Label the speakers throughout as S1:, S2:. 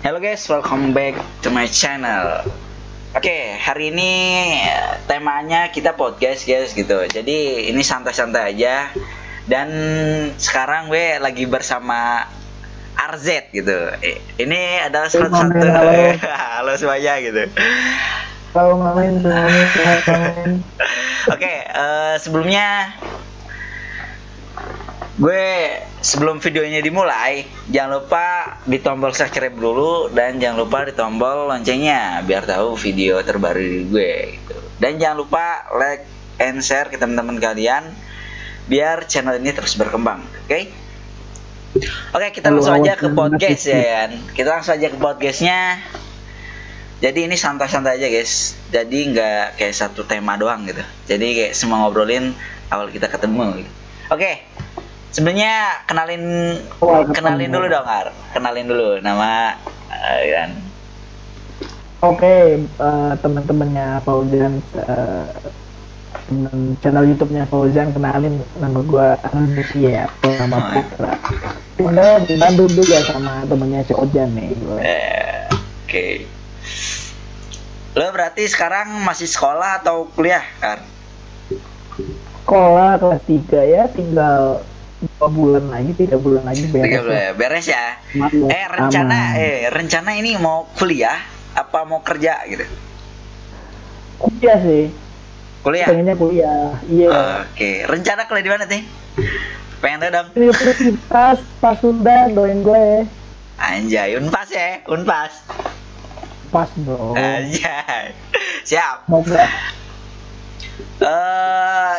S1: Halo guys, welcome back to my channel. Oke, hari ini temanya kita podcast guys gitu. Jadi ini santai-santai aja. Dan sekarang gue lagi bersama RZ gitu. Ini adalah satu-satu. Halo semuanya gitu.
S2: Halo Mamen.
S1: Oke, sebelumnya sebelum videonya dimulai, jangan lupa ditombol subscribe dulu dan jangan lupa ditombol loncengnya biar tahu video terbaru dari gue gitu. Dan jangan lupa like and share ke teman-teman kalian biar channel ini terus berkembang. Oke? Oke, kita langsung aja ke podcast ya kan. Kita langsung aja ke podcastnya. Jadi ini santai-santai aja guys. Jadi nggak kayak satu tema doang gitu. Jadi kayak semua ngobrolin awal kita ketemu gitu. Oke. Sebenarnya kenalin dulu dong, Ar. Kenalin dulu nama kan.
S2: Oke, teman-temannya Fauzan, channel YouTube-nya Fauzan, kenalin nama gua Anzeki ya, nama Putra. Tinggal di Bandung juga sama temennya si Ojan nih.
S1: Oke. Lo berarti sekarang masih sekolah atau kuliah, Ar?
S2: Sekolah kelas 3 ya, tinggal 3 bulan lagi
S1: beres ya. Rencana ini mau kuliah apa mau kerja gitu?
S2: Kuliah sih.
S1: Kuliah.
S2: Pengennya kuliah. Iya.
S1: Oke. Rencana kuliah di mana nih? Pengen tahu dong.
S2: Universitas Pasundan doain gue.
S1: Anjay, Unpas ya, Unpas.
S2: Pas dong.
S1: Anjay. Siap.
S2: Moga.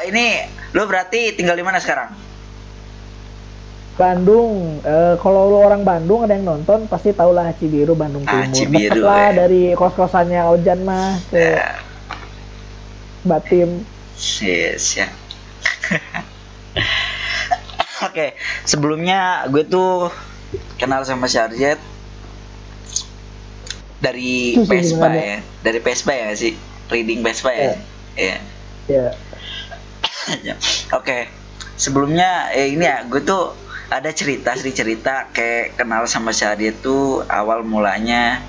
S1: Ini lu berarti tinggal di mana sekarang?
S2: Bandung. Kalau lu orang Bandung ada yang nonton pasti tau lah Cibiru, Bandung Timur.
S1: Cibiru
S2: lah
S1: ya.
S2: Dari kos-kosannya Ojan mah ke Batim.
S1: Yes ya. Oke, sebelumnya gue tuh kenal sama Syarjet dari Vespa ya. Dari Vespa ya sih. Reading Vespa ya. Iya. Oke. Sebelumnya ini ya, gue tuh ada cerita kayak kenal sama Syarjet tuh awal mulanya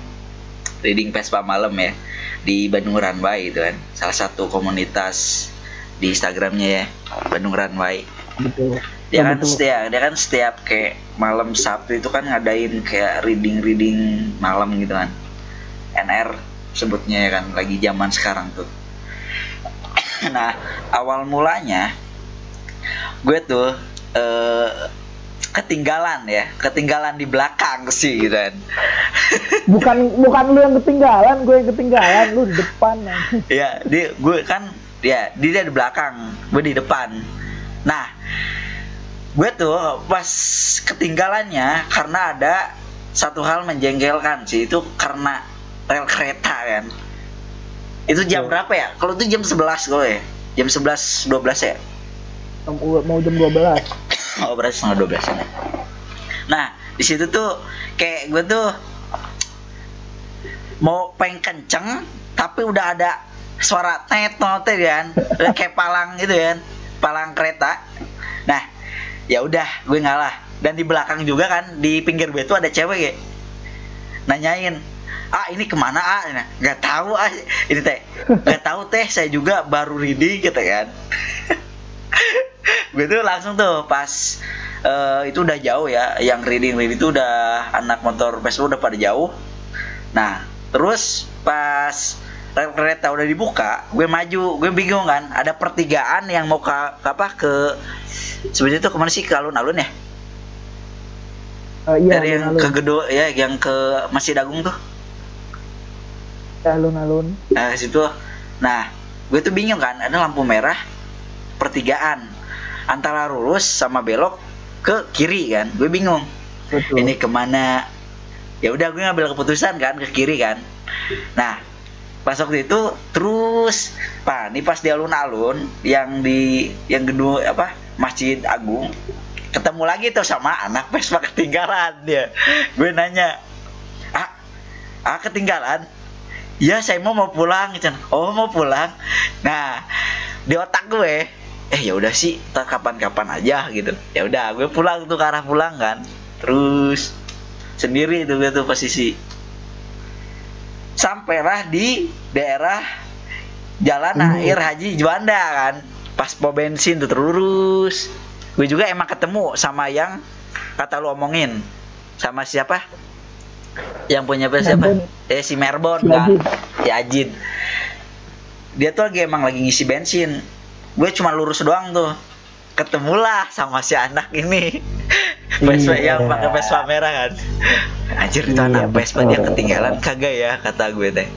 S1: reading Vespa malam ya di Bandung Runway itu kan, salah satu komunitas di Instagramnya ya, Bandung Runway.
S2: Betul.
S1: Dia kan setiap kayak malam Sabtu itu kan ngadain kayak reading malam gitu kan, NR sebutnya ya kan, lagi zaman sekarang tuh. Nah awal mulanya gue tuh ketinggalan di belakang sih gitu kan.
S2: bukan lu yang ketinggalan, gue yang ketinggalan, lu di depan.
S1: Ya, dia di belakang, gue di depan. Nah, gue tuh pas ketinggalannya karena ada satu hal menjengkelkan sih, itu karena rel kereta kan. Itu jam berapa ya? Kalau itu jam 11 gue ya. Jam 11.12 ya?
S2: Mau jam 12.
S1: Oh, berarti setengah 12 ya. Nah, di situ tuh kayak gue tuh mau pengen kenceng tapi udah ada suara tet kan, kayak palang gitu kan, palang kereta. Nah, ya udah gue ngalah. Dan di belakang juga kan, di pinggir gue tuh ada cewek ya. Nanyain, ini kemana Nah, nggak tahu ini teh, nggak tahu teh, saya juga baru reading gitu kan. Gue tuh langsung tuh pas itu udah jauh ya, yang reading itu udah anak motor Vespa udah pada jauh. Nah terus pas rel kereta udah dibuka, gue maju, gue bingung kan, ada pertigaan yang mau ke sebenarnya tuh kemana sih, ke alun-alun ya?
S2: Iya,
S1: dari yang ke Gedo ya, yang ke Masjid Agung tuh.
S2: Alun-alun.
S1: Nah situ. Nah gue tuh bingung kan, ada lampu merah pertigaan antara lurus sama belok ke kiri kan, gue bingung. Betul. Ini kemana? Ya udah gue ngambil keputusan kan ke kiri kan. Nah pas waktu itu terus nih pas di alun-alun yang gedung Masjid Agung, ketemu lagi tuh sama anak Vespa ketinggalan dia. Gue nanya, ketinggalan? Ya saya mau pulang gitu. Oh mau pulang. Nah di otak gue, ya udah sih, kapan-kapan aja gitu. Ya udah, gue pulang tuh, ke arah pulang kan. Terus sendiri itu gue tuh posisi. tapera di daerah Jalan Air Haji Juanda kan. Pas pom bensin tuh terus. Gue juga emang ketemu sama yang kata lu omongin. Sama siapa? Yang punya siapa? Si Merbon kan. Si Ajid. Dia tuh emang lagi ngisi bensin. Gue cuma lurus doang tuh. Ketemulah sama si anak ini. Vespa yang pakai Vespa merah kan. Anjir itu anak Vespa dia ketinggalan kagak ya kata gue teh.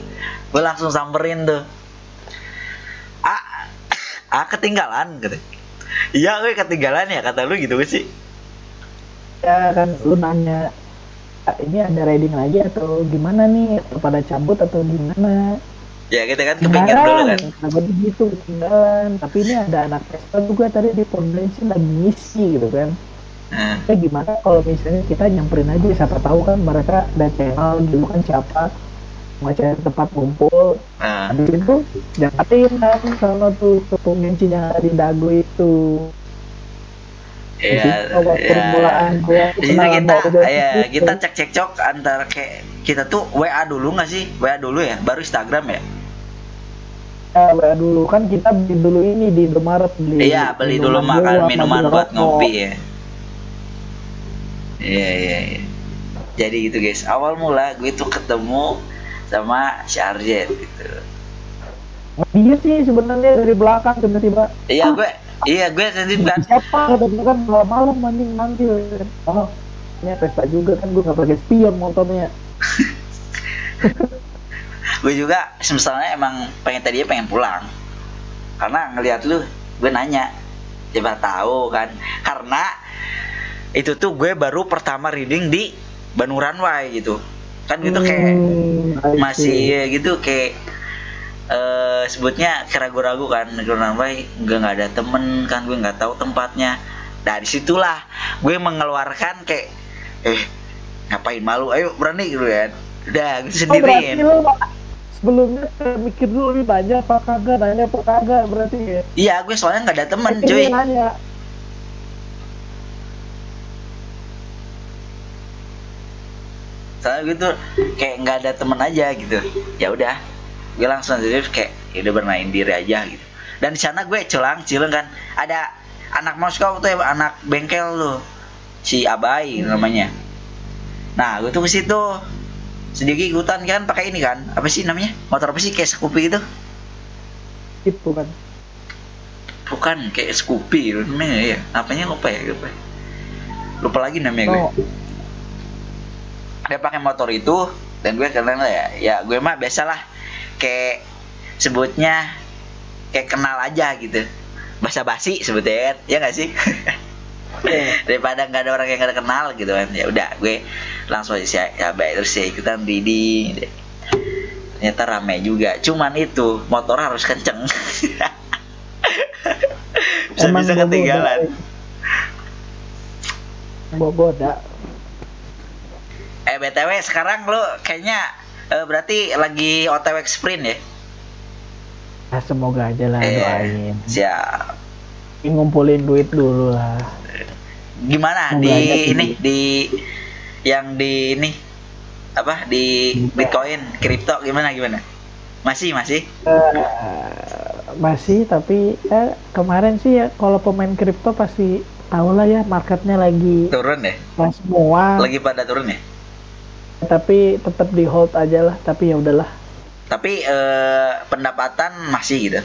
S1: Gue langsung samperin tuh. Ketinggalan gitu. Iya gue ketinggalan ya kata lu gitu sih.
S2: Ya kan lu nanya ini ada riding lagi atau gimana nih, atau pada cabut atau gimana.
S1: Ya kita kan kepinggir dulu kan.
S2: Kenapa begitu ketinggalan. Tapi ini ada anak Vespa juga tadi di pom bensin lagi ngisi gitu kan. Ya gimana kalau misalnya kita nyamperin aja, siapa tahu kan mereka ada channel gitu kan, siapa mau cari tempat kumpul. Habis itu jabatin kan sama tuh ke pom bensin yang ada di Dago itu.
S1: Iya.
S2: Permulaan
S1: kita cek-cok antara kayak kita tuh WA dulu nggak sih? WA dulu ya, baru Instagram ya?
S2: WA dulu kan, kita beli dulu ini di Indomaret
S1: beli dulu makan minuman buat ngopi ya. Iya. Jadi gitu guys, awal mula gue tuh ketemu sama si Arjet gitu.
S2: Dia sih sebenarnya dari belakang tiba-tiba.
S1: Iya gue tadi kan.
S2: Siapa kan malam-malam manggil. Oh, ini Vespa juga kan, gue nggak pakai spion motornya.
S1: Gue juga sebenarnya emang pengen pulang. Karena ngelihat lu, gue nanya. Coba tahu kan. Karena itu tuh gue baru pertama reading di Bandung Runway gitu. Kan gitu kayak masih gitu kayak sebutnya keragu-ragu kan, Runway nggak ada temen kan, gue nggak tahu tempatnya. Nah disitulah gue mengeluarkan kayak ngapain malu, ayo berani gitu kan. Udah gue sendirian.
S2: Sebelumnya mikir dulu lebih banyak apa kagak, nanya apa kagak berarti ya.
S1: Iya gue soalnya nggak ada temen cuy. Soalnya gitu kayak nggak ada temen aja gitu. Ya udah gue langsung jadi kayak udah bermain diri aja gitu. Dan di sana gue cileng kan, ada anak Moskow tuh ya, anak bengkel tuh si Abai namanya. Nah gue tuh ke situ sedikit ikutan kan, pakai ini kan, apa sih namanya, motor apa sih kayak Scoopy gitu?
S2: Itu kan
S1: bukan kayak Scoopy namanya ya, apanya lupa lupa lagi namanya gue. Dia pakai motor itu dan gue kenal ya gue mah biasalah kayak sebutnya kayak kenal aja gitu, basa-basi sebetulnya ya nggak sih. Daripada nggak ada orang yang nggak kenal gitu kan, ya udah gue langsung aja baik terus ya ikutan reading. Ternyata ramai juga, cuman itu motor harus kenceng. bisa ketinggalan.
S2: Bogoda.
S1: BTW sekarang lo kayaknya berarti lagi OTW sprint ya?
S2: Semoga aja lah, doain.
S1: Siap.
S2: Ngumpulin duit dulu lah.
S1: Gimana semoga di yang di ini apa di Bitcoin, kripto gimana? Masih?
S2: Masih, tapi kemarin sih ya kalau pemain kripto pasti tahu lah ya, marketnya lagi
S1: turun ya?
S2: Semua
S1: lagi pada turun ya?
S2: Tapi tetap di hold aja lah, tapi ya udahlah.
S1: Tapi pendapatan masih gitu.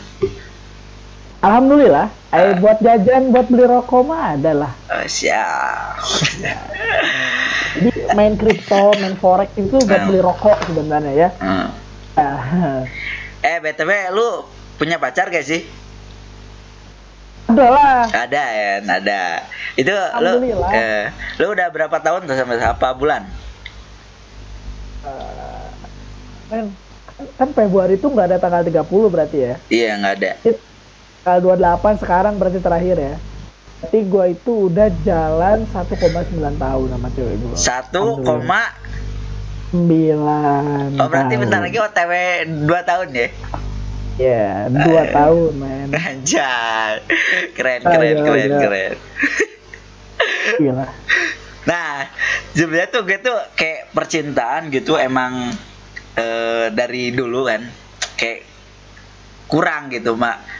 S2: Alhamdulillah, buat jajan, buat beli rokok mah ada lah.
S1: Siap.
S2: Jadi main kripto, main forex itu buat beli rokok sebenarnya ya.
S1: BTW lu punya pacar gak sih?
S2: Ada lah.
S1: Ada ya, ada. Itu lu udah berapa tahun tuh sama apa bulan?
S2: Kan Februari itu nggak ada tanggal 30 berarti ya?
S1: Iya nggak ada.
S2: Tanggal 28 sekarang berarti terakhir ya. Berarti gue itu udah jalan 1,9 tahun sama cewek gue. 1,9.
S1: Oh berarti bentar lagi OTW 2 tahun ya?
S2: Iya, 2 tahun men.
S1: Anjay. Keren.
S2: Gila.
S1: Nah, sebenarnya tuh gue tuh kayak percintaan gitu emang dari dulu kan kayak kurang gitu,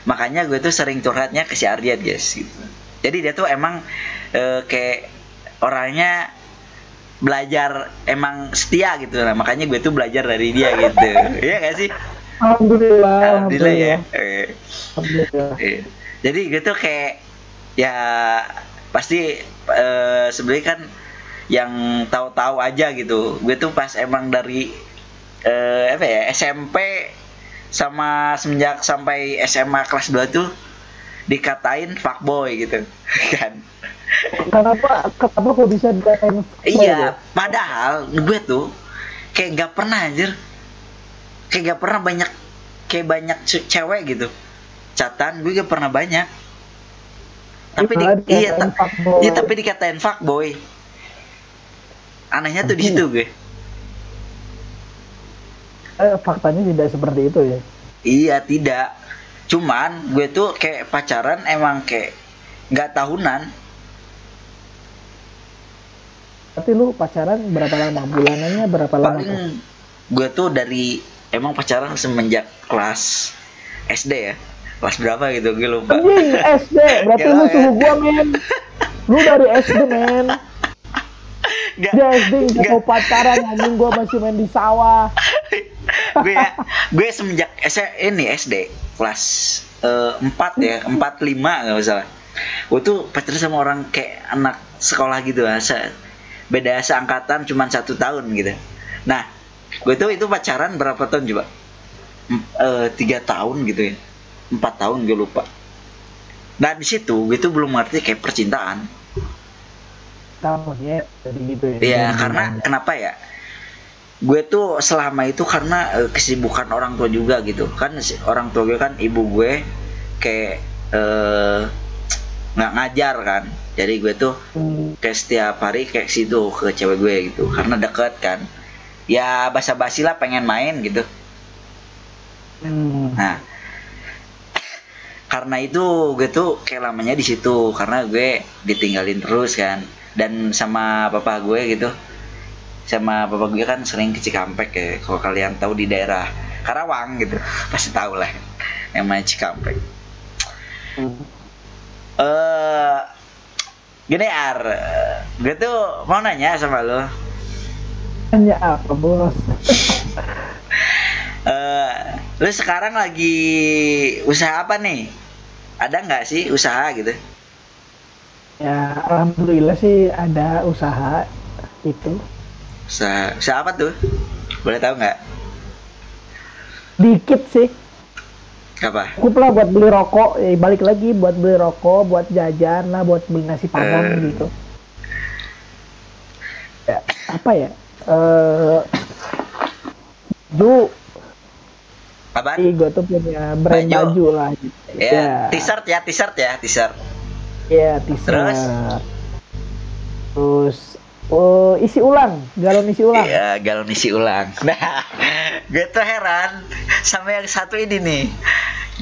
S1: makanya gue tuh sering curhatnya ke si Ardian guys gitu. Jadi dia tuh emang kayak orangnya belajar emang setia gitu, nah makanya gue tuh belajar dari dia gitu. Iya gak sih?
S2: Alhamdulillah
S1: ya.
S2: Alhamdulillah.
S1: Jadi gue tuh kayak ya pasti sebenarnya kan yang tahu-tahu aja gitu. Gue tuh pas emang dari SMP sama semenjak sampai SMA kelas 2 tuh dikatain fuckboy gitu kan.
S2: Kenapa kok bisa dikatain fuckboy?
S1: Iya, padahal gue tuh kayak gak pernah anjir. Kayak gak pernah banyak cewek gitu. Catatan gue gak pernah banyak. Tapi tapi dikatain fuckboy. Anehnya tuh di situ gue.
S2: Faktanya tidak seperti itu ya.
S1: Iya, tidak. Cuman gue tuh kayak pacaran emang kayak nggak tahunan.
S2: Tapi lu pacaran berapa lama? Bulanannya berapa lama?
S1: Paling gue tuh dari emang pacaran semenjak kelas SD ya. Kelas berapa gitu gue lupa.
S2: Anjing, SD. Berarti lu suhu gua, men. Lu dari SD, men. Dia SD nggak mau pacaran, anjing. Gua masih main di sawah.
S1: gue semenjak SD kelas 4 ya, 4-5 nggak salah. Gue tuh pacaran sama orang kayak anak sekolah gitu, beda seangkatan cuman 1 tahun gitu. Nah, gue tuh itu pacaran berapa tahun coba? 3 tahun gitu ya, 4 tahun gue lupa. Dan di situ gue tuh belum ngerti kayak percintaan.
S2: Tahu ya, jadi gitu ya.
S1: Iya, karena kenapa ya? Gue tuh selama itu karena kesibukan orang tua juga gitu kan. Orang tua gue kan, ibu gue kayak nggak ngajar kan, jadi gue tuh kayak setiap hari kayak situ ke cewek gue gitu karena deket kan, ya basa-basi lah pengen main gitu. Nah, karena itu gue tuh kayak lamanya di situ karena gue ditinggalin terus kan, dan sama papa gue gitu. Sama bapak gue kan sering ke Cikampek ya, kalau kalian tahu di daerah Karawang gitu pasti tahu lah namanya Cikampek. Gini Ar, gue tuh mau nanya sama lo.
S2: Nanya apa bos?
S1: Lo sekarang lagi usaha apa nih? Ada nggak sih usaha gitu?
S2: Ya alhamdulillah sih ada usaha itu.
S1: Usaha apa tuh? Boleh tahu nggak?
S2: Dikit sih.
S1: Apa?
S2: Cukup lah buat beli rokok, balik lagi buat beli rokok, buat jajan lah, buat beli nasi padang gitu. Ya, apa ya? Baju.
S1: Apa?
S2: Gue tuh punya brand baju lah. Gitu.
S1: Ya, t-shirt.
S2: Iya, t-shirt. Terus isi ulang, galon isi ulang.
S1: Iya, galon isi ulang. Nah, gue tuh heran sama yang satu ini nih,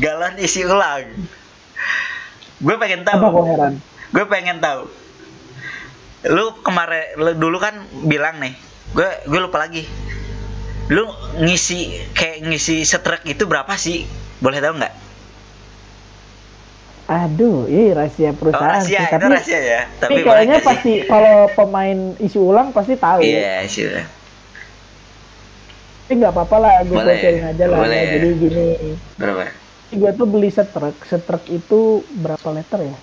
S1: galon isi ulang. Gue pengen tahu.
S2: Apa kok heran?
S1: Gue pengen tahu. Lu kemarin, lu dulu kan bilang nih, gue lupa lagi. Lu ngisi setrek itu berapa sih? Boleh tahu nggak?
S2: Aduh, rahasia perusahaan
S1: rahasia,
S2: sih. Tapi
S1: rahasia ya.
S2: Tapi kayaknya pasti kalau pemain isi ulang pasti tahu.
S1: Iya, isi ulang.
S2: Tapi nggak apa-apa lah, gue bocorin aja lah. Ya. Jadi gini.
S1: Berapa?
S2: Gue tuh beli setrek itu berapa liter ya?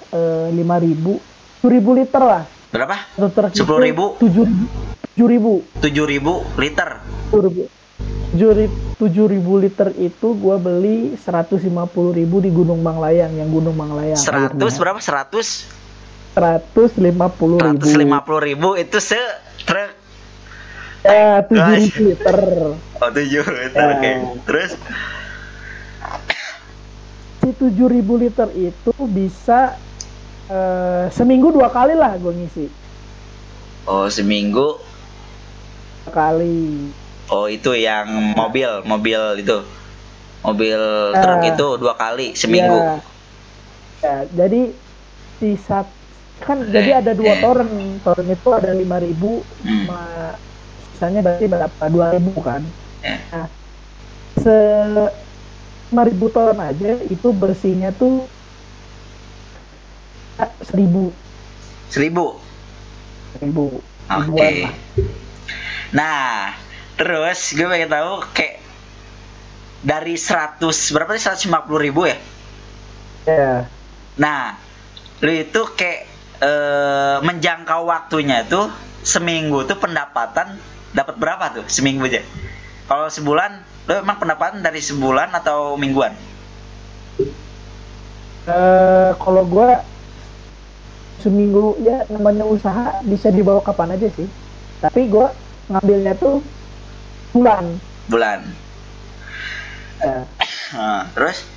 S2: 5.000, 7.000 liter lah.
S1: Berapa?
S2: 10.000.
S1: 7.000 liter.
S2: 7.000 liter itu gue beli 150.000 di Gunung Manglayang, yang Gunung Manglayang.
S1: 100 airnya. Berapa?
S2: 150.000
S1: itu setrek.
S2: Ya, 7.000 liter.
S1: Oh, 7 liter. Ya. Oke. Terus
S2: si 7.000 liter itu bisa seminggu 2 kali lah gue ngisi.
S1: Oh, seminggu
S2: 2 kali.
S1: Oh, itu yang mobil itu. Mobil truk itu 2 kali seminggu.
S2: Ya, jadi jadi ada 2 toren. Toren itu ada 5.000 sama sisanya berarti berapa? 2.000 kan. Nah, 5.000 ton aja itu bersihnya tuh 1.000.
S1: 1.000.
S2: Ribuan lah.
S1: Nah, terus gue pengen tahu kayak dari 100 berapa sih, 150.000 ya?
S2: Ya.
S1: Nah, lu itu kayak menjangkau waktunya tuh seminggu tuh pendapatan dapat berapa tuh seminggu aja? Kalau sebulan, lu emang pendapatan dari sebulan atau mingguan?
S2: Kalau gue seminggu ya, namanya usaha bisa dibawa kapan aja sih. Tapi gue ngambilnya tuh bulan.
S1: Nah, terus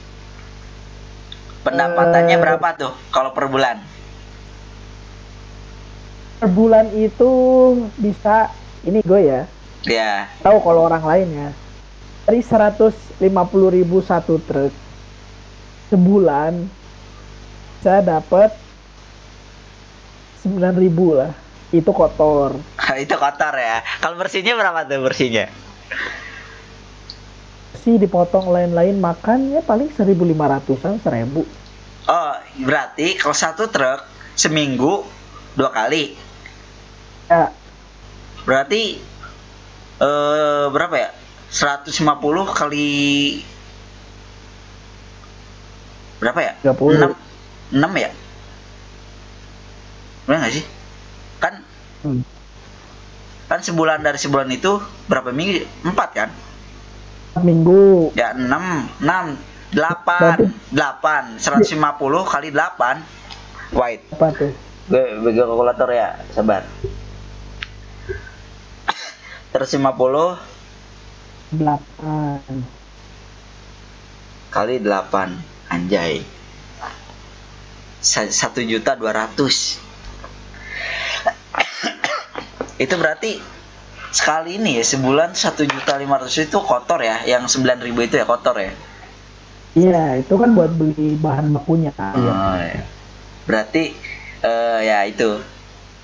S1: pendapatannya berapa tuh kalau per bulan?
S2: Per bulan itu bisa, ini gue ya.
S1: Ya.
S2: Tahu kalau orang lain ya. Dari 150.000 satu truk sebulan saya dapat 9.000 lah. Itu kotor.
S1: Itu kotor ya. Kalau bersihnya berapa tuh bersihnya?
S2: Sih dipotong lain-lain makannya paling 1.500-an, 1.000.
S1: Oh, berarti kalau satu truk seminggu 2 kali.
S2: Ya.
S1: Berarti berapa ya? 150 kali berapa ya?
S2: 30.
S1: 6 ya? Benar nggak sih? Kan sebulan, dari sebulan itu berapa minggu? 4 kan?
S2: 4 minggu.
S1: Ya 6 8 150 kali 8. Wait.
S2: Apa tuh?
S1: Gue kalkulator ya, sabar. 150
S2: 8
S1: kali 8, anjay. 1.200.000. Itu berarti sekali ini ya, sebulan 1.500.000 itu kotor ya, yang 9.000 itu ya kotor ya.
S2: Iya, itu kan buat beli bahan bakunya.
S1: Ya. Berarti ya itu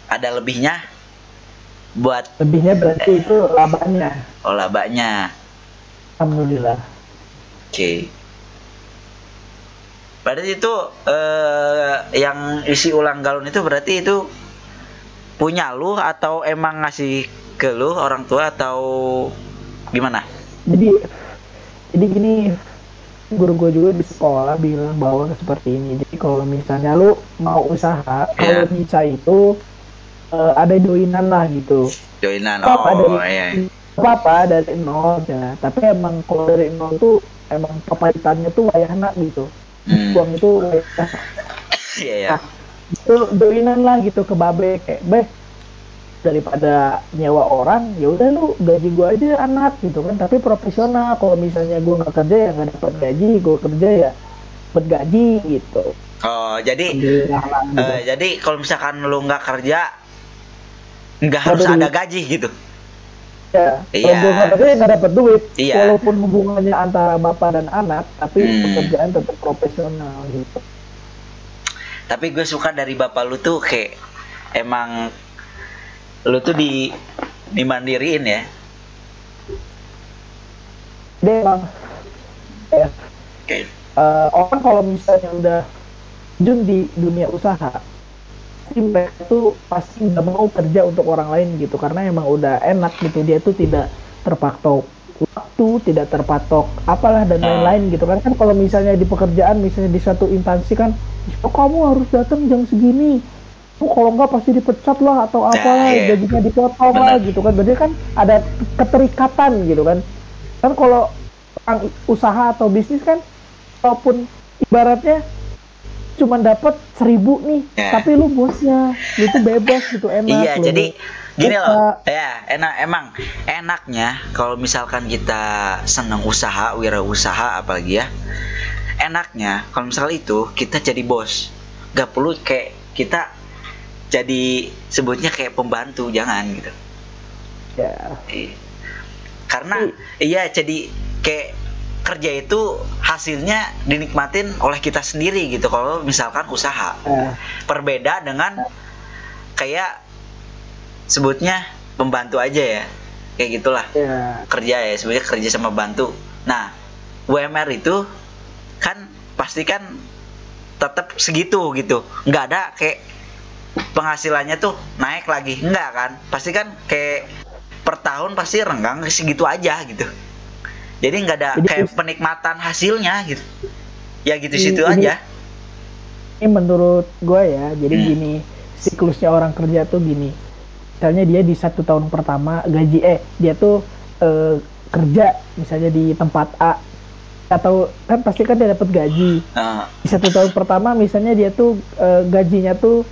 S1: ada lebihnya buat
S2: berarti itu labanya.
S1: Oh, labanya.
S2: Alhamdulillah.
S1: Oke. Berarti itu yang isi ulang galon itu berarti itu punya lu atau emang ngasih ke lu orang tua atau gimana?
S2: Jadi gini, guru gue juga di sekolah bilang bahwa seperti ini. Jadi kalau misalnya lu mau usaha, kalau bisa itu ada joinan lah gitu.
S1: Joinan.
S2: Apa dari nol aja. Tapi emang kalau dari nol tuh emang kepahitannya tuh wayahna gitu. Uang itu wayahna.
S1: Iya.
S2: Itu joinan lah gitu ke babe, kayak daripada nyewa orang, ya udah lu gaji gue aja anak gitu kan, tapi profesional. Kalau misalnya gue nggak kerja ya nggak dapat gaji, gue kerja ya dapat gaji gitu.
S1: Oh, jadi jadi kalau misalkan lu nggak kerja nggak harus ada gaji gitu.
S2: Ya, kalau gue nggak kerja nggak dapat duit.
S1: Iya.
S2: Walaupun hubungannya antara bapak dan anak, tapi pekerjaan tetap profesional gitu.
S1: Tapi gue suka dari bapak lu tuh kayak emang lu tuh dimandiriin ya.
S2: Dia emang ya. Orang kalau misalnya udah terjun di dunia usaha, mereka tuh pasti nggak mau kerja untuk orang lain gitu, karena emang udah enak gitu. Dia tuh tidak terpatok waktu, tidak terpatok apalah dan lain-lain gitu kan. Kan kalau misalnya di pekerjaan, misalnya di satu instansi kan, oh, kamu harus datang jam segini, kalau enggak pasti dipecat lah atau apalah, gajinya dipotong lah gitu kan. Berarti kan ada keterikatan gitu kan. Kan kalau orang usaha atau bisnis kan, walaupun ibaratnya cuma dapat 1.000 nih, tapi lu bosnya, lu tuh bebas gitu, enak.
S1: Iya, jadi gini loh, ya emang enaknya kalau misalkan kita seneng usaha, wirausaha apalagi ya, enaknya kalau misalnya itu kita jadi bos, gak perlu kayak kita jadi sebutnya kayak pembantu, jangan gitu.
S2: Ya.
S1: Karena iya, jadi kayak kerja itu hasilnya dinikmatin oleh kita sendiri gitu kalau misalkan usaha. Berbeda dengan kayak sebutnya pembantu aja ya. kayak gitulah.
S2: Yeah.
S1: Kerja ya, sebenarnya kerja sama bantu. Nah, UMR itu kan pasti kan tetap segitu gitu, nggak ada kayak penghasilannya tuh naik lagi, enggak kan? Pasti kan kayak per tahun pasti renggang segitu aja gitu. Jadi nggak ada kayak penikmatan hasilnya gitu. Ya gitu situ aja.
S2: Ini menurut gue ya, jadi gini, siklusnya orang kerja tuh gini. Misalnya dia di 1 tahun pertama gaji dia tuh kerja misalnya di tempat A, atau kan pasti kan dia dapat gaji. Di 1 tahun pertama misalnya dia tuh gajinya tuh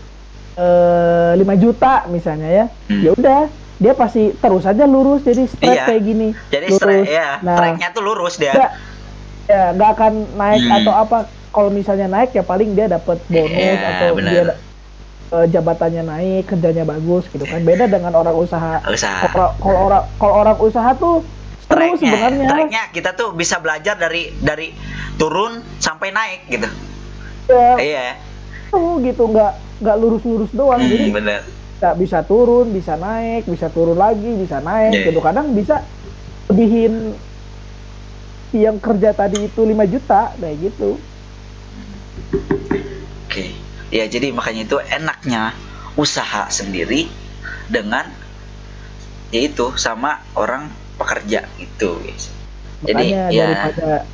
S2: 5 juta misalnya ya. Ya udah, dia pasti terus aja lurus, jadi straight kayak gini.
S1: Jadi straight ya. Nah, tracknya tuh lurus dia.
S2: Ya nggak akan naik atau apa. Kalau misalnya naik ya paling dia dapat bonus atau bener. Dia jabatannya naik, kerjanya bagus gitu kan. Beda dengan orang usaha. Kalau orang usaha tuh terus sebenarnya.
S1: Tracknya kita tuh bisa belajar dari turun sampai naik gitu. Iya.
S2: Tuh gitu, nggak lurus-lurus doang. Jadi
S1: bener.
S2: Nggak bisa turun, bisa naik, bisa turun lagi, bisa naik gitu. Kadang bisa lebihin yang kerja tadi itu 5 juta kayak gitu.
S1: Oke. Ya jadi makanya itu enaknya usaha sendiri dengan yaitu sama orang pekerja gitu guys. Jadi
S2: daripada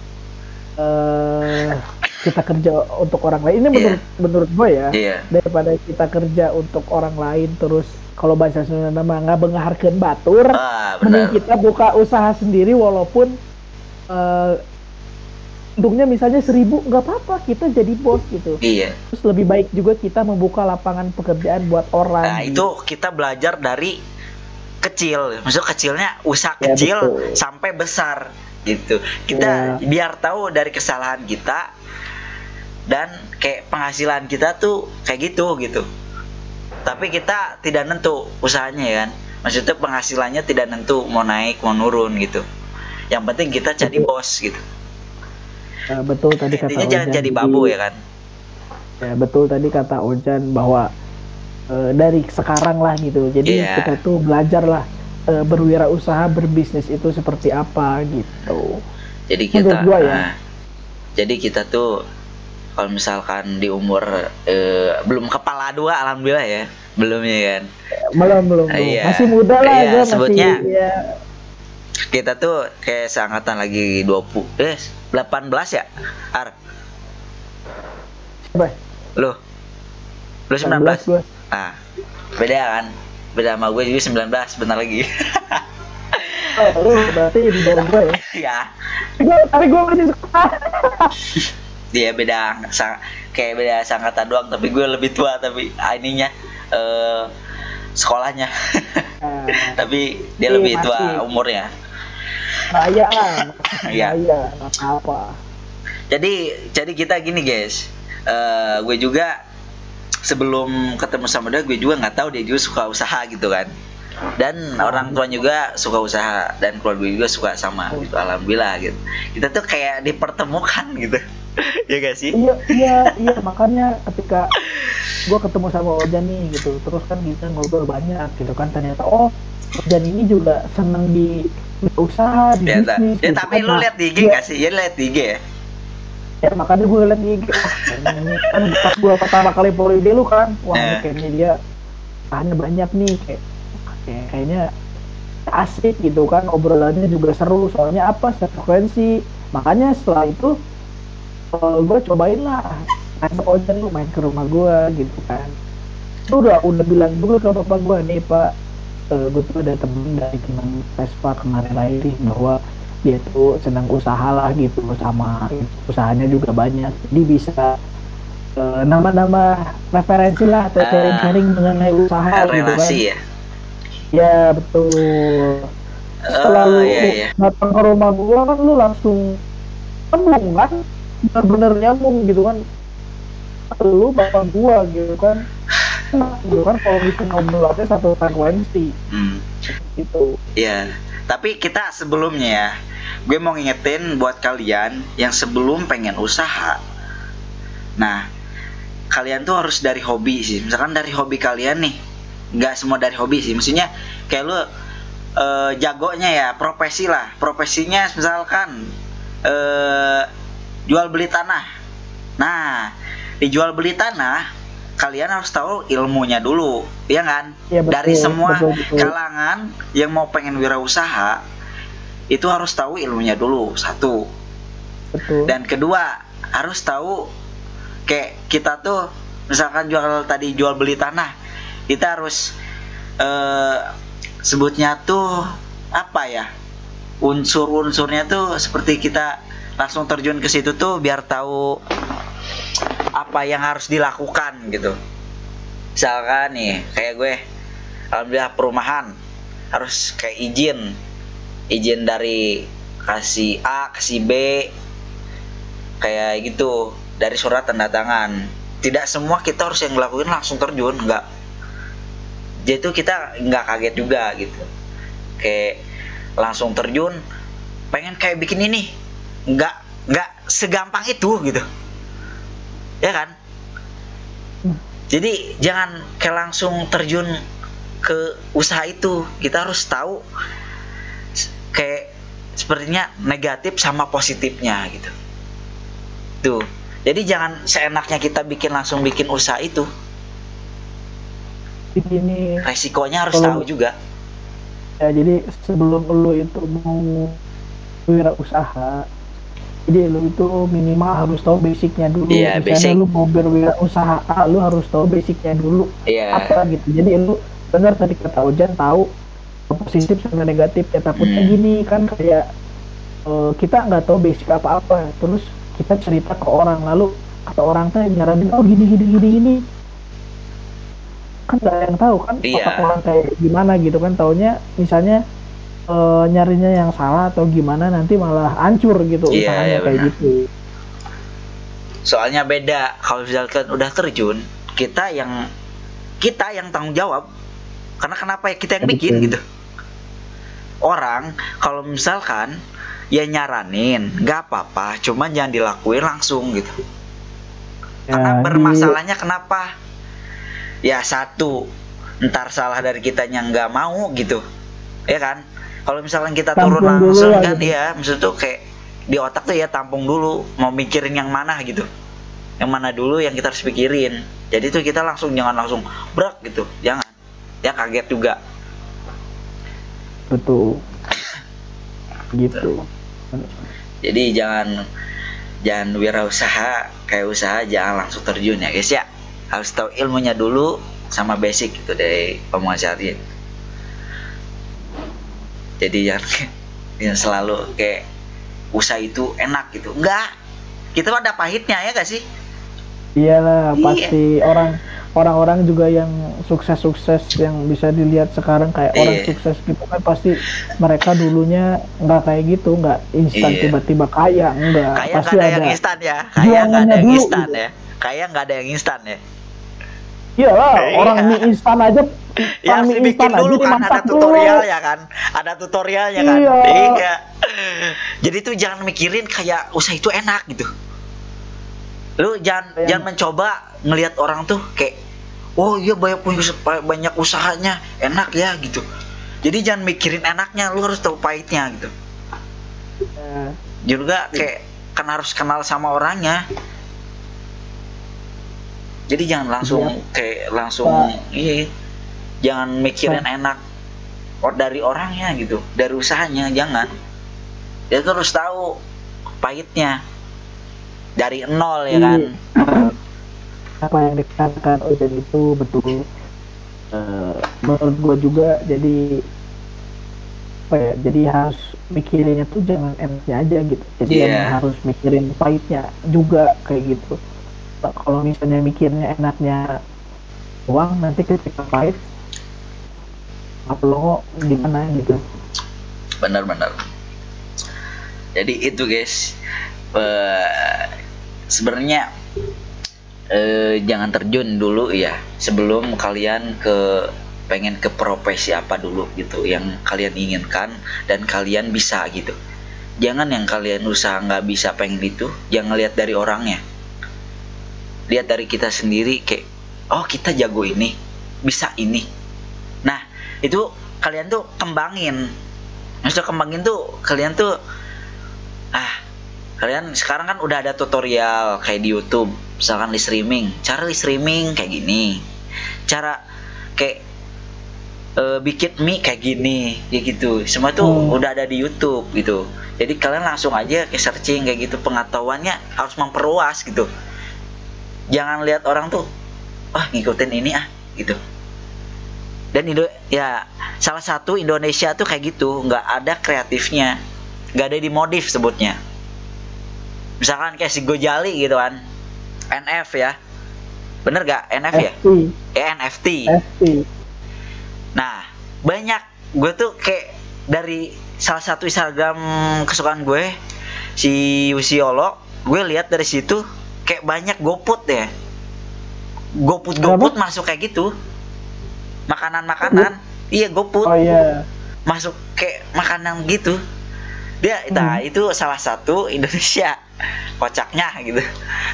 S2: kita kerja untuk orang lain, ini menurut gue ya, daripada kita kerja untuk orang lain terus kalau bahasa Sunda nama ngabengaharkeun batur, mending kita buka usaha sendiri walaupun untungnya misalnya 1.000, nggak apa-apa, kita jadi bos gitu. Terus lebih baik juga kita membuka lapangan pekerjaan buat orang.
S1: Nah gitu. Itu kita belajar dari kecil, maksudnya kecilnya usaha kecil betul. Sampai besar gitu. Kita biar tahu dari kesalahan kita dan kayak penghasilan kita tuh kayak gitu. Tapi kita tidak nentu usahanya ya kan. Maksudnya penghasilannya tidak nentu mau naik mau nurun gitu. Yang penting kita jadi bos gitu.
S2: Betul tadi kata
S1: Ojan. Jangan jadi babu ya kan.
S2: Ya betul tadi kata Ojan bahwa dari sekarang lah gitu. Jadi kita tuh belajar lah berwirausaha, berbisnis itu seperti apa gitu.
S1: Jadi kita jadi kita tuh kalau misalkan di umur belum kepala 2 alhamdulillah ya. Belum ya kan.
S2: Belum. Masih muda lah
S1: sebutnya. Kita tuh kayak seangkatan lagi 18 ya, Ar.
S2: Siapa?
S1: Lu 19.
S2: Gue.
S1: Ah, beda kan? Beda sama gue juga 19 bentar lagi.
S2: Lu berarti di bawah gue ya?
S1: Iya.
S2: Tapi gue masih suka.
S1: Dia beda kayak beda seangkatan doang, tapi gue lebih tua tapi ininya sekolahnya. Tapi dia lebih tua umurnya.
S2: Iya, apa?
S1: Jadi kita gini guys, gue juga sebelum ketemu sama dia, gue juga nggak tahu dia juga suka usaha gitu kan. Dan orang tua juga suka usaha dan keluarga juga suka sama gitu, alhamdulillah gitu. Kita tuh kayak dipertemukan gitu. Ya gak sih?
S2: Iya, makanya ketika gue ketemu sama Ojan nih gitu, terus kan kita ngobrol banyak gitu kan, ternyata Ojan ini juga seneng di usaha, di bisnis gitu.
S1: Tapi lu lihat di IG gak sih? Ya lihat di IG ya?
S2: Ya makanya gue liat di IG, ini kan pas gue pertama kali follow dia lu kan, wah ini kayaknya dia hanya banyak nih, kayaknya asik gitu kan, obrolannya juga seru, soalnya apa, sefrekuensi. Makanya setelah itu gue cobain lah, Ojan lu main ke rumah gue gitu kan. Lu udah bilang dulu ke bapak gue, nih Pak, gue tuh ada temen dari teman Vespa kemarin lahir bahwa dia tuh senang usaha lah gitu, sama usahanya juga banyak, jadi bisa nama-nama referensi lah atau sharing-sharing mengenai usaha gitu kan. Ya betul. Setelah lu datang ke rumah gue kan, lu langsung nyambung kan, bener-bener nyambung gitu kan, lu bapak gua gitu kan. Gitu kan, kalau bisa ngobrol aja satu frekuensi gitu.
S1: Iya, tapi kita sebelumnya ya, gue mau ngingetin buat kalian yang sebelum pengen usaha. Nah, kalian tuh harus dari hobi sih. Misalkan dari hobi kalian nih, nggak semua dari hobi sih, maksudnya kayak lu jagonya ya, profesi lah. Profesinya misalkan jual beli tanah. Nah, di jual beli tanah kalian harus tahu ilmunya dulu, ya kan?
S2: Ya, betul,
S1: dari semua
S2: betul.
S1: kalangan yang mau pengen wirausaha itu harus tahu ilmunya dulu, satu.
S2: Betul.
S1: Dan kedua, harus tahu kayak kita tuh misalkan jual beli tanah, kita harus sebutnya tuh apa ya? Unsur-unsurnya tuh seperti kita langsung terjun ke situ tuh biar tahu apa yang harus dilakukan gitu. Misalkan nih kayak gue, alhamdulillah perumahan harus kayak izin dari kasih A kasih B kayak gitu, dari surat tanda tangan. Tidak semua kita harus yang ngelakuin langsung terjun, enggak. Jadi itu kita nggak kaget juga gitu, kayak langsung terjun pengen kayak bikin ini, nggak segampang itu gitu, ya kan? Jadi jangan kayak langsung terjun ke usaha itu. Kita harus tahu kayak sepertinya negatif sama positifnya gitu. Tuh. Jadi jangan seenaknya kita langsung bikin usaha itu.
S2: Ini
S1: resikonya harus tahu juga.
S2: Ya, jadi sebelum lu itu mau wirausaha, jadi lu itu minimal harus tahu basicnya dulu.
S1: Misalnya basic.
S2: Lu mau berwirausaha A, lu harus tahu basicnya dulu. Apa gitu. Jadi lu benar tadi kata Ojan, tahu positif sama negatif. Ya takutnya gini kan, kayak kita nggak tahu basic apa-apa, terus kita cerita ke orang, lalu kata orang tuh nyaranin gini kan nggak ada yang tahu kan otak orang kayak gimana gitu kan. Taunya misalnya nyarinya yang salah atau gimana, nanti malah hancur gitu usahanya kayak gitu.
S1: Soalnya beda kalau misalkan udah terjun, kita yang tanggung jawab. Karena kenapa ya kita yang bikin gitu. Orang kalau misalkan ya nyaranin nggak apa-apa, cuman jangan dilakuin langsung gitu. Karena bermasalahnya kenapa? Ya satu, ntar salah dari kitanya nggak mau gitu, ya kan? Kalau misalkan kita turun langsung kan gitu. Ya maksud tuh kayak di otak tuh ya tampung dulu, mau mikirin yang mana gitu, yang mana dulu yang kita harus pikirin. Jadi tuh kita jangan langsung brak gitu, jangan, ya kaget juga.
S2: Betul gitu.
S1: Jadi jangan wirausaha kayak usaha jangan langsung terjun ya guys ya. Harus tahu ilmunya dulu sama basic gitu dari omongan. Jadi jangan selalu kayak usaha itu enak gitu. Enggak. Kita ada pahitnya ya gak sih?
S2: Iyalah, pasti orang-orang juga yang sukses yang bisa dilihat sekarang kayak orang sukses gitu kan, pasti mereka dulunya nggak kayak gitu, nggak instan tiba-tiba kaya, enggak.
S1: Kayak
S2: pasti
S1: ada yang instan ya. Kayak nggak ada yang instan ya. Kayak nggak ada yang instan ya.
S2: Iyalah, orang mie instan aja.
S1: Ya harus bikin dulu kan, ada tutorial ya kan. Ada tutorialnya kan. Iya. Jadi tuh jangan mikirin kayak usaha itu enak gitu. Lu jangan mencoba ngelihat orang tuh kayak, oh iya banyak usahanya, enak ya gitu. Jadi jangan mikirin enaknya, lu harus tahu pahitnya gitu. Juga kayak kan harus kenal sama orangnya. Jadi jangan langsung jangan mikirin enak dari orangnya gitu, dari usahanya, jangan. Dia harus tahu pahitnya dari nol ya kan.
S2: Apa yang dikatakan Ojan itu betul. Menurut gua juga, jadi apa ya, jadi harus mikirinnya tuh jangan enaknya aja gitu. Jadi harus mikirin pahitnya juga kayak gitu. Kalau misalnya mikirnya enaknya uang, nanti ketika pahit apa lo gimana gitu.
S1: Benar. Jadi itu guys, sebenarnya jangan terjun dulu ya sebelum kalian pengen ke profesi apa dulu gitu yang kalian inginkan dan kalian bisa gitu. Jangan yang kalian usaha nggak bisa pengen itu, jangan lihat dari orangnya, lihat dari kita sendiri. Kayak, oh kita jago ini, bisa ini. Nah itu kalian tuh kembangin. Maksudnya kembangin tuh kalian tuh kalian sekarang kan udah ada tutorial kayak di YouTube, misalkan live streaming, cara live streaming kayak gini, cara kayak bikin mie kayak gini, ya gitu. Semua tuh udah ada di YouTube gitu. Jadi kalian langsung aja ke searching kayak gitu, pengetahuannya harus memperluas gitu. Jangan lihat orang tuh, ngikutin ini gitu. Dan salah satu Indonesia tuh kayak gitu, nggak ada kreatifnya, nggak ada dimodif sebutnya. Misalkan kayak si Gojali gitu kan, NF ya, bener gak NF ya? NFT. Nah banyak, gue tuh kayak dari salah satu Instagram kesukaan gue, si Usiolo, gue lihat dari situ kayak banyak GoFood ya, GoFood masuk kayak gitu, makanan. Iya GoFood. Masuk kayak makanan gitu. Dia itu salah satu Indonesia kocaknya gitu,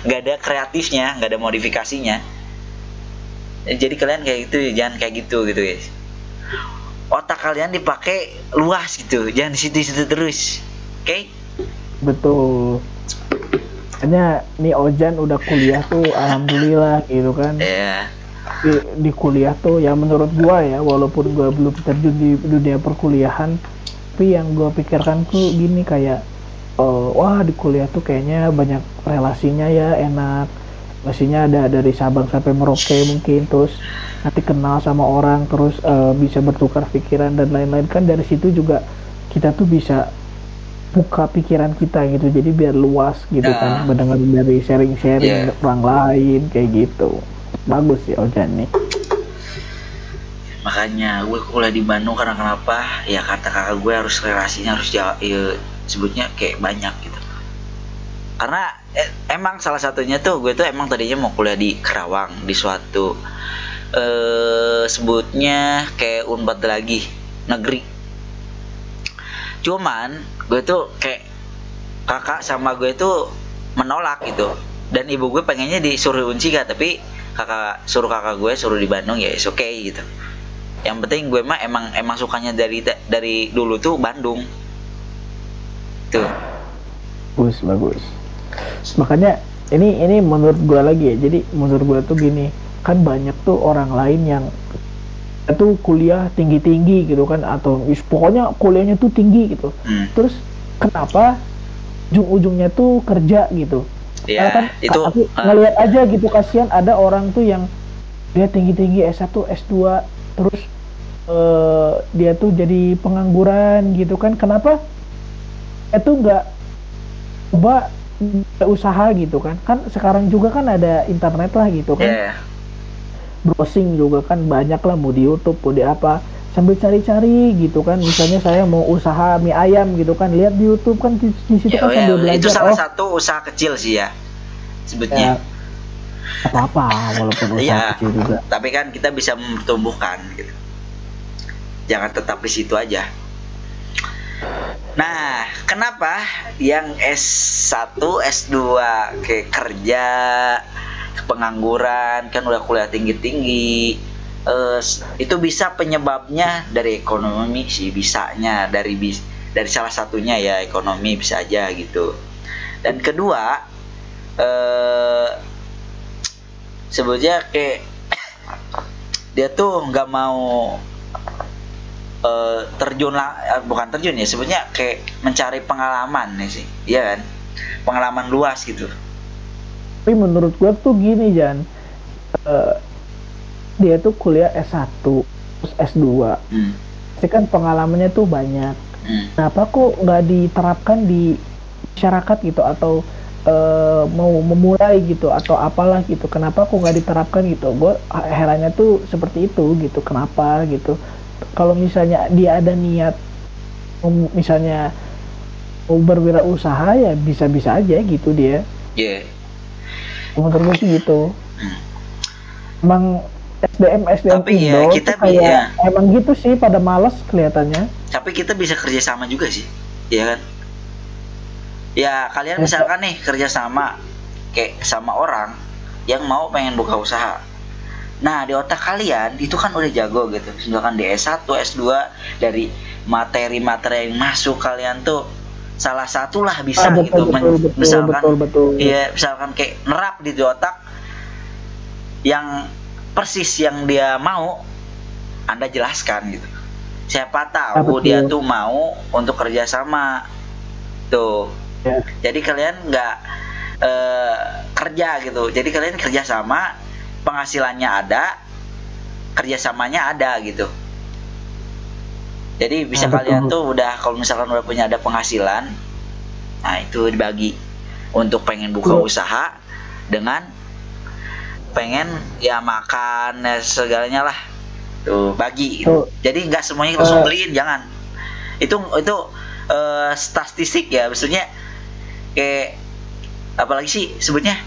S1: nggak ada kreatifnya, nggak ada modifikasinya. Jadi kalian kayak gitu, jangan kayak gitu guys. Otak kalian dipakai luas gitu, jangan di situ terus. Oke?
S2: Betul. Hanya nih Ojan udah kuliah tuh alhamdulillah gitu kan.
S1: Iya.
S2: Di kuliah tuh ya menurut gua ya, walaupun gua belum terjun di dunia perkuliahan, tapi yang gue pikirkan tuh gini kayak di kuliah tuh kayaknya banyak relasinya ya, enak, relasinya ada dari Sabang sampai Merauke mungkin, terus nanti kenal sama orang, terus bisa bertukar pikiran dan lain-lain kan. Dari situ juga kita tuh bisa buka pikiran kita gitu, jadi biar luas gitu kan, mendengar dari sharing orang lain kayak gitu. Bagus ya Ojan nih.
S1: Makanya gue kuliah di Bandung karena kenapa? Ya kata kakak gue harus relasinya harus sebutnya kayak banyak gitu. Karena emang salah satunya tuh gue tuh emang tadinya mau kuliah di Kerawang, di suatu sebutnya kayak Unpad lagi negeri. Cuman gue tuh kayak kakak sama gue tuh menolak gitu. Dan ibu gue pengennya disuruh Unsika, tapi kakak gue suruh di Bandung, ya it's okay gitu. Yang penting gue mah emang sukanya dari dulu tuh Bandung. Tuh.
S2: Bagus. Makanya ini menurut gue lagi ya. Jadi menurut gue tuh gini, kan banyak tuh orang lain yang itu kuliah tinggi gitu kan, atau pokoknya kuliahnya tuh tinggi gitu. Terus kenapa ujung-ujungnya tuh kerja gitu?
S1: Ya,
S2: kan itu ngelihat aja gitu, kasihan ada orang tuh yang dia tinggi S1, S2 terus dia tuh jadi pengangguran gitu kan. Kenapa itu nggak coba usaha gitu kan? Kan sekarang juga kan ada internet lah gitu kan. Browsing juga kan banyak lah, mau di YouTube mau di apa, sambil cari-cari gitu kan. Misalnya saya mau usaha mie ayam gitu kan, lihat di YouTube kan, di situ kan sambil belajar.
S1: Itu salah satu usaha kecil sih ya sebetulnya.
S2: Apa walaupun usaha kecil juga.
S1: Tapi kan kita bisa mempertumbuhkan gitu. Jangan tetap di situ aja. Nah, kenapa yang S1, S2 kayak kerja, pengangguran, kan udah kuliah tinggi-tinggi, itu bisa penyebabnya dari ekonomi sih, bisanya dari salah satunya ya ekonomi bisa aja gitu. Dan kedua, sebetulnya kayak dia tuh nggak mau bukan terjun ya, sebetulnya kayak mencari pengalaman nih sih, iya kan, pengalaman luas gitu.
S2: Tapi menurut gua tuh gini Jan, dia tuh kuliah S1 terus S2, pasti kan pengalamannya tuh banyak. Kenapa kok nggak diterapkan di masyarakat gitu, atau mau memulai gitu atau apalah gitu, kenapa kok nggak diterapkan gitu? Gue herannya tuh seperti itu gitu, kenapa gitu. Kalau misalnya dia ada niat misalnya mau berwirausaha, ya bisa-bisa aja gitu dia. Menurut gue sih gitu. Emang SDM
S1: tapi
S2: Indo
S1: ya, kita
S2: kayak emang gitu sih, pada malas kelihatannya.
S1: Tapi kita bisa kerjasama juga sih, ya kan? Ya kalian misalkan nih kerjasama kayak sama orang yang mau pengen buka usaha, Nah, di otak kalian itu kan udah jago gitu. Misalkan di S1, S2 dari materi-materi yang masuk kalian tuh salah satu lah bisa gitu.
S2: Betul.
S1: Iya, misalkan kayak nerap di otak yang persis yang dia mau, Anda jelaskan gitu. Siapa tahu dia tuh mau untuk kerjasama tuh. Ya. Jadi kalian nggak kerja gitu. Jadi kalian kerjasama, penghasilannya ada, kerjasamanya ada gitu. Jadi bisa kalian tuh udah kalau misalkan udah punya ada penghasilan, nah itu dibagi untuk pengen buka usaha dengan pengen ya makan ya, segalanya lah tuh bagi gitu. Jadi nggak semuanya langsung beliin, jangan. Itu statistik ya, maksudnya kayak apalagi sih sebutnya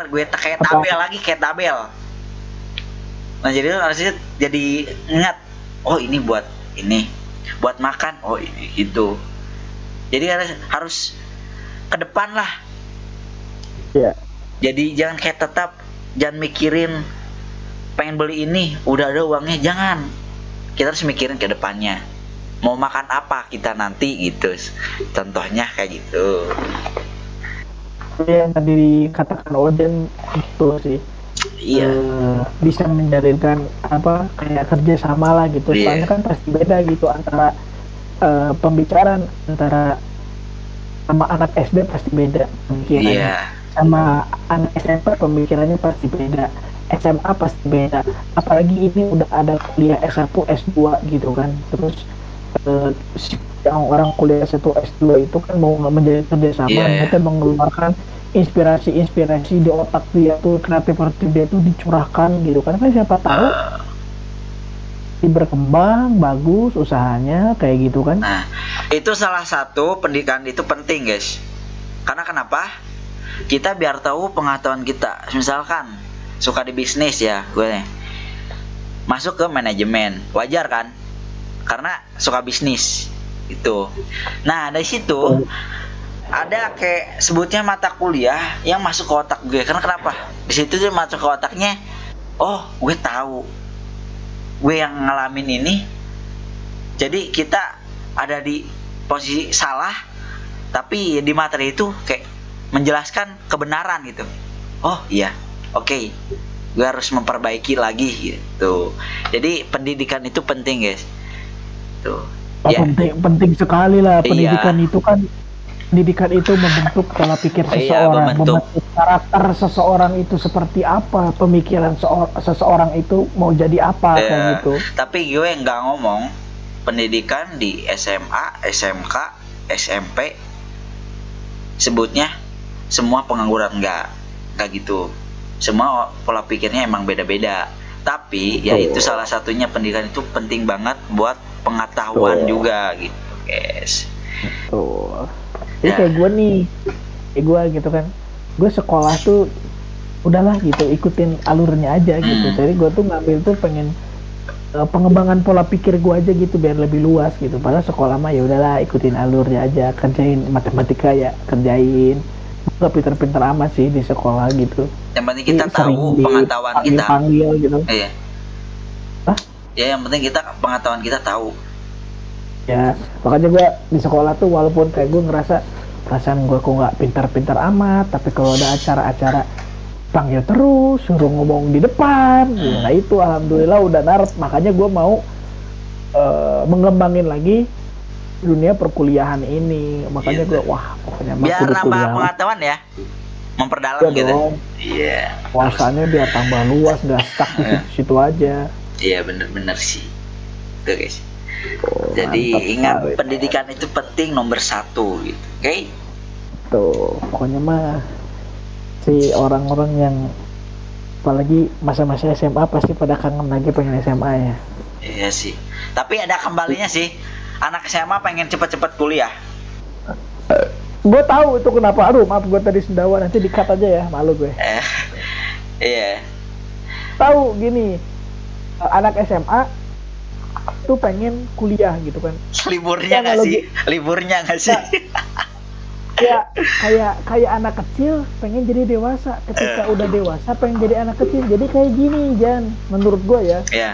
S1: gue kayak tabel lagi, kayak tabel. Nah jadi harusnya jadi ingat, oh ini buat ini, buat makan, oh ini itu. Jadi harus ke depan lah.
S2: Iya.
S1: Jadi jangan kayak jangan mikirin pengen beli ini udah ada uangnya, jangan. Kita harus mikirin ke depannya, mau makan apa kita nanti gitu. Contohnya kayak gitu.
S2: Yang tadi dikatakan Oden itu sih.
S1: Iya.
S2: Bisa menjalinkan kayak kerja sama lah gitu. Soalnya kan pasti beda gitu antara pembicaraan antara sama anak SD pasti beda pemikirannya. Sama anak SMP pemikirannya pasti beda. SMA pasti beda. Apalagi ini udah ada kuliah S1, S2 gitu kan. Terus yang orang kuliah S1, S2 itu kan mau menjadi kerjasama, mereka mengeluarkan inspirasi di otak dia tuh, kreativitas dia tuh dicurahkan gitu kan siapa tahu berkembang bagus usahanya kayak gitu kan.
S1: Nah, itu salah satu pendidikan itu penting guys. Karena kenapa? Kita biar tahu pengetahuan kita. Misalkan suka di bisnis ya, gue masuk ke manajemen, wajar kan? Karena suka bisnis itu. Nah dari situ ada kayak sebutnya mata kuliah yang masuk ke otak gue. Karena kenapa? Di situ dia masuk ke otaknya. Oh, gue tahu. Gue yang ngalamin ini. Jadi kita ada di posisi salah, tapi di materi itu kayak menjelaskan kebenaran gitu. Oh iya, oke. Gue harus memperbaiki lagi gitu. Jadi pendidikan itu penting guys. Tuh.
S2: Penting sekali lah. Pendidikan itu kan, pendidikan itu membentuk pola pikir seseorang, membentuk karakter seseorang itu seperti apa, pemikiran seseorang itu mau jadi apa kayak gitu.
S1: Tapi gue nggak ngomong pendidikan di SMA, SMK, SMP sebutnya semua pengangguran, nggak gitu. Semua pola pikirnya emang beda-beda. Tapi ya itu salah satunya, pendidikan itu penting banget buat pengetahuan juga gitu guys.
S2: Jadi kayak gue nih, gitu kan, gue sekolah tuh udahlah gitu, ikutin alurnya aja gitu. Jadi gue tuh ngambil tuh pengen pengembangan pola pikir gue aja gitu biar lebih luas gitu. Padahal sekolah mah ya udahlah ikutin alurnya aja, kerjain matematika ya kerjain. Gak pinter-pinter amat sih di sekolah gitu.
S1: Yang penting kita tahu pengetahuan kita.
S2: Panggil gitu.
S1: Iya. Ya yang penting kita pengetahuan kita tahu.
S2: Ya makanya gue di sekolah tuh walaupun kayak gue ngerasa perasaan gue kok nggak pintar-pintar amat, tapi kalau ada acara-acara panggil terus, suruh ngomong di depan. Nah itu alhamdulillah udah naruh. Makanya gue mau mengembangin lagi dunia perkuliahan ini. Makanya gue pokoknya
S1: biar nambah pengetahuan ya, memperdalam gitu.
S2: Iya. Wawasannya biar tambah luas, nggak stuck di situ aja.
S1: Iya bener-bener sih. Tuh guys. Jadi ingat pendidikan itu penting nomor 1 gitu. Oke?
S2: Tuh pokoknya mah si orang-orang yang apalagi masa-masa SMA pasti pada kangen lagi pengen SMA ya.
S1: Iya sih. Tapi ada kembalinya sih. Anak SMA pengen cepet-cepet kuliah.
S2: Gue tahu itu kenapa. Aduh maaf gue tadi sendawa, nanti di-cut aja ya, malu gue.
S1: Iya.
S2: Tahu gini, anak SMA tuh pengen kuliah gitu kan.
S1: Liburnya nggak sih? Liburnya nggak sih?
S2: kayak anak kecil pengen jadi dewasa, ketika udah dewasa pengen jadi anak kecil. Jadi kayak gini Jan, menurut gue ya.
S1: Iya.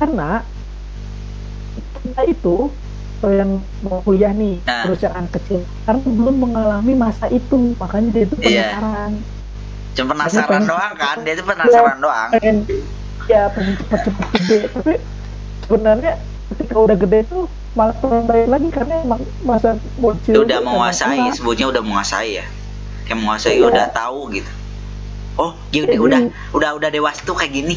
S2: Karena kita itu yang mau kuliah nih, terus yang anak kecil karena belum mengalami masa itu, makanya dia itu penasaran.
S1: Cuma penasaran doang kan, dia itu penasaran doang.
S2: Pengen cepet-cepet gede, tapi sebenarnya ketika udah gede tuh malah baik lagi karena emang masa bocil
S1: udah menguasai, sebutnya udah menguasai ya, kayak menguasai udah tahu gitu. Oh ya udah dewasa tuh kayak gini.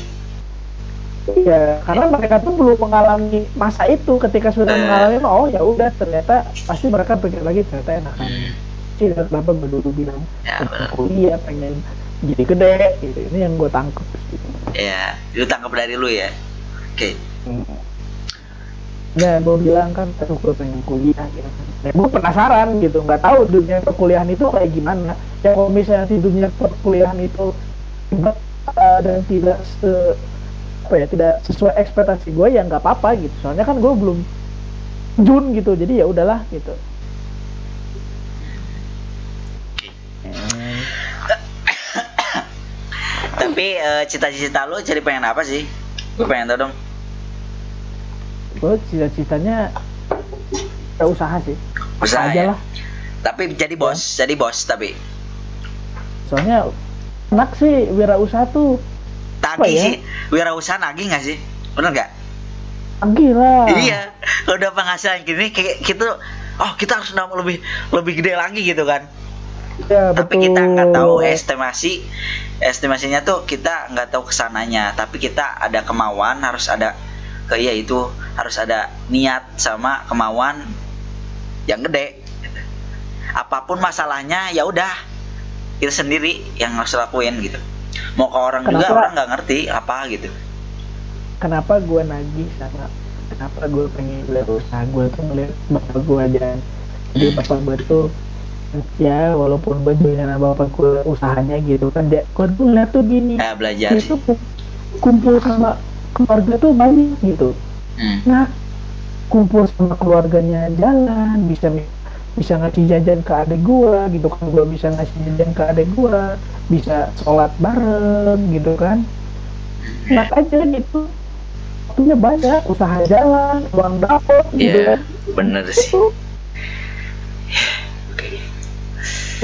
S2: Iya, karena mereka tuh belum mengalami masa itu. Ketika sudah mengalami, oh ya udah, ternyata pasti mereka pikir lagi ternyata enakan. Tidak kenapa gue dulu bilang kuliah pengen jadi gede gitu. Ini yang gue tangkap.
S1: Iya, lu tangkap dari lu ya. Oke.
S2: Ya, gue bilang kan, gue pengen kuliah gitu. Ya, gue penasaran gitu, nggak tahu dunia perkuliahan itu kayak gimana. Ya kalau misalnya di dunia perkuliahan itu dan tidak tidak sesuai ekspektasi gue, ya nggak apa-apa gitu. Soalnya kan gue belum Jun gitu, jadi ya udahlah gitu.
S1: Tapi cita-cita lu jadi pengen apa sih? Gue pengen tahu dong.
S2: Gue cita-citanya usaha sih.
S1: Usaha
S2: aja
S1: ya?
S2: Lah.
S1: Tapi jadi bos, tapi.
S2: Soalnya enak sih wirausaha tuh.
S1: Tagih sih, wirausaha nagih nggak sih? Bener nggak?
S2: Nagih lah.
S1: Iya, udah penghasilan gini kayak gitu. Oh kita harus lebih gede lagi gitu kan?
S2: Ya,
S1: tapi
S2: betul.
S1: Kita nggak tahu estimasinya tuh kita nggak tahu kesananya. Tapi kita ada kemauan, harus ada harus ada niat sama kemauan yang gede. Apapun masalahnya ya udah kita sendiri yang harus lakuin gitu. Mau ke orang juga orang nggak ngerti apa gitu.
S2: Kenapa gue nagih sama kenapa gue pengen berusaha? Gue tuh ngeliat bapak gue aja. Jadi bapak gue tuh ya walaupun gue dengan bapak gue usahanya gitu kan, gue tuh ngeliat tuh gini.
S1: Belajar.
S2: Itu kumpul sama keluarga tuh banyak gitu. Nah, kumpul sama keluarganya jalan, bisa ngasih jajan ke adik gua gitu kan, gua bisa ngasih jajan ke adik gua, bisa sholat bareng gitu kan, enak aja gitu, waktunya banyak, usaha jalan, uang dapet gitu kan.
S1: Bener sih.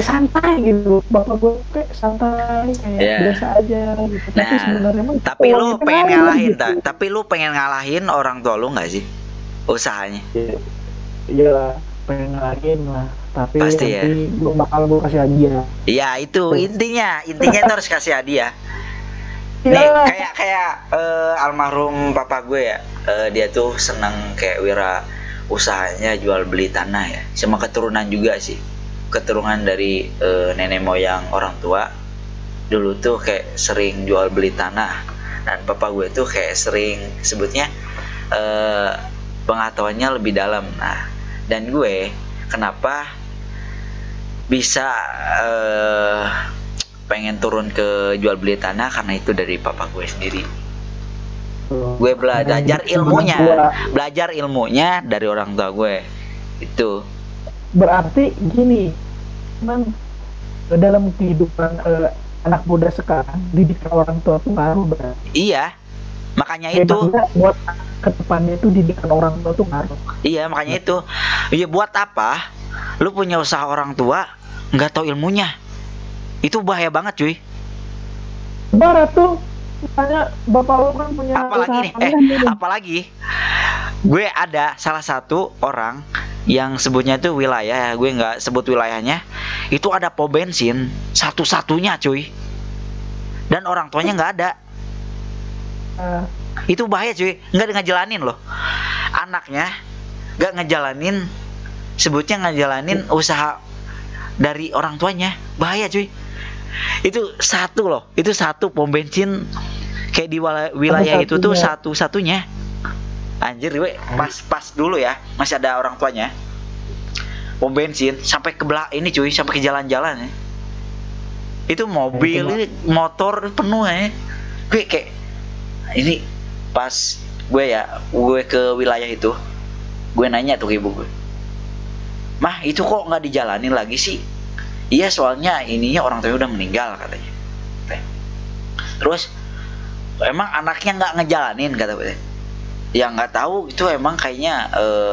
S2: Santai gitu, bapak gue kayak santai, kayak biasa aja gitu. Tapi sebenarnya
S1: tapi lu pengen ngalahin gitu. Tapi lu pengen ngalahin orang tua lu nggak sih usahanya?
S2: Iya, pengen ngalahin lah. Tapi
S1: pasti
S2: nanti gue bakal kasih hadiah.
S1: Iya itu intinya itu harus kasih hadiah. Nih kayak almarhum papa gue ya, dia tuh senang kayak usahanya jual beli tanah ya, sama keturunan juga sih. Keturunan dari nenek moyang orang tua dulu tuh kayak sering jual beli tanah, dan papa gue tuh kayak sering sebutnya pengetahuannya lebih dalam. Nah, dan gue kenapa bisa pengen turun ke jual beli tanah karena itu dari papa gue sendiri. Gue belajar ilmunya dari orang tua gue itu. Berarti
S2: gini, memang dalam kehidupan anak muda sekarang didikan orang tua tuh ngaruh berarti.
S1: Iya, makanya itu
S2: buat ke depannya itu didikan orang tua tuh ngaruh.
S1: Iya, makanya itu. Iya, buat apa lu punya usaha orang tua nggak tahu ilmunya? Itu bahaya banget cuy.
S2: Barat tuh makanya bapak lu kan punya
S1: apalagi gue ada salah satu orang yang sebutnya tuh wilayah, gue nggak sebut wilayahnya, itu ada pom bensin satu-satunya cuy, dan orang tuanya nggak ada. Itu bahaya cuy, nggak ngejalanin loh, anaknya nggak ngejalanin, sebutnya ngejalanin usaha dari orang tuanya, bahaya cuy. Itu satu pom bensin kayak di wilayah itu tuh satu-satunya. Anjir gue pas dulu ya masih ada orang tuanya, pom bensin sampai ke ini cuy, sampai ke jalan-jalan ya. Itu mobil ini motor penuh ya. Gue kayak ini pas gue ke wilayah itu, gue nanya tuh ke ibu gue, mah itu kok nggak dijalanin lagi sih? Iya soalnya ininya orang tuanya udah meninggal katanya. Terus emang anaknya nggak ngejalanin kata gue. Ya nggak tahu itu emang kayaknya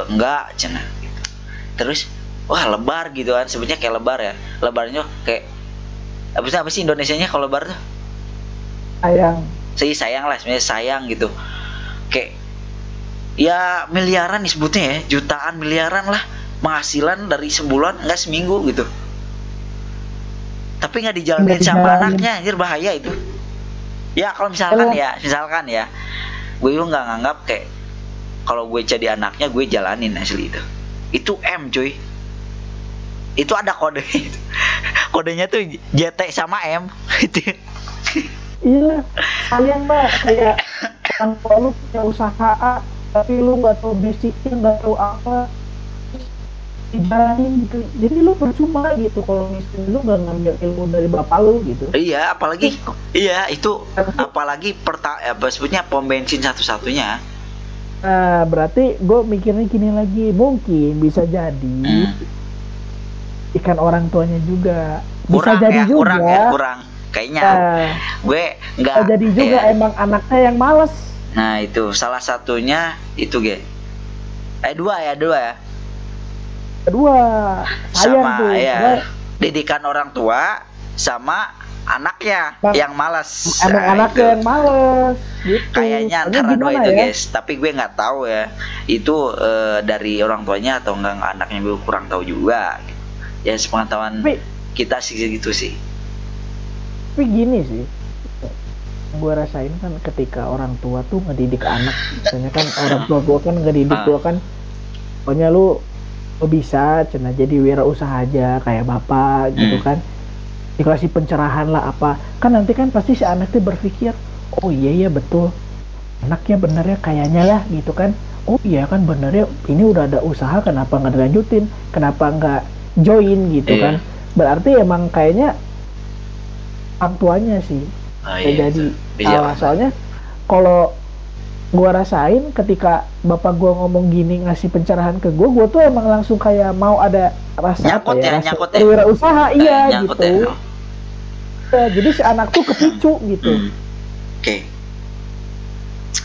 S1: nggak cenah. Gitu. Terus wah lebar gitu kan, sebenarnya kayak lebar ya. Lebarnya kayak apa sih Indonesianya kalau lebar tuh?
S2: Sayang.
S1: Sayang lah sebenarnya, sayang gitu. Kayak ya miliaran disebutnya ya, jutaan miliaran lah penghasilan dari sebulan nggak seminggu gitu. Tapi nggak dijalanin sama anaknya, anjir bahaya itu. Ya kalau misalkan ya, gue juga nggak nganggap kayak kalau gue jadi anaknya gue jalanin asli itu. Itu M cuy. Itu ada kode itu. Kodenya tuh JT sama M gitu.
S2: Iya, kalian mah kayak orang tua lu punya usaha A, tapi lu nggak tahu basicnya, nggak tahu apa, dijalanin gitu. Jadi lu percuma gitu kalau misalnya lu nggak ngambil ilmu dari bapak lu gitu.
S1: Iya, apalagi itu apalagi sebutnya pom bensin satu-satunya.
S2: Nah, berarti gue mikirnya gini lagi, mungkin bisa jadi ikan orang tuanya juga. Bisa
S1: kurang
S2: jadi
S1: ya,
S2: juga.
S1: Kurang. Kayaknya gue nggak.
S2: Jadi juga emang anaknya yang males.
S1: Nah itu salah satunya itu dua ya. Kedua sama tuh, ya didikan orang tua sama anaknya yang malas.
S2: Emang anaknya yang malas gitu.
S1: Kayaknya antara dua itu ya? Guys, tapi gue nggak tahu ya itu dari orang tuanya atau enggak anaknya, gue kurang tahu juga. Ya sepengetahuan kita sih gitu sih.
S2: Tapi gini sih, gue rasain kan ketika orang tua tuh ngedidik anak, misalnya kan orang tua gue kan ngedidik gue kan, pokoknya lu bisa cina jadi wirausaha aja kayak bapak gitu kan, dikasih pencerahan lah apa, kan nanti kan pasti si anaknya berpikir, oh iya betul, anaknya benernya kayaknya lah gitu kan, oh iya kan benernya ini udah ada usaha, kenapa nggak dilanjutin, kenapa nggak join gitu kan, berarti emang kayaknya orang tuanya sih jadi soalnya kalau gua rasain ketika bapak gua ngomong gini ngasih pencerahan ke gua tuh emang langsung kayak mau ada rasa
S1: nyangkut
S2: rasa wirausaha gitu ya, jadi si anak tuh kepicu gitu.
S1: Oke.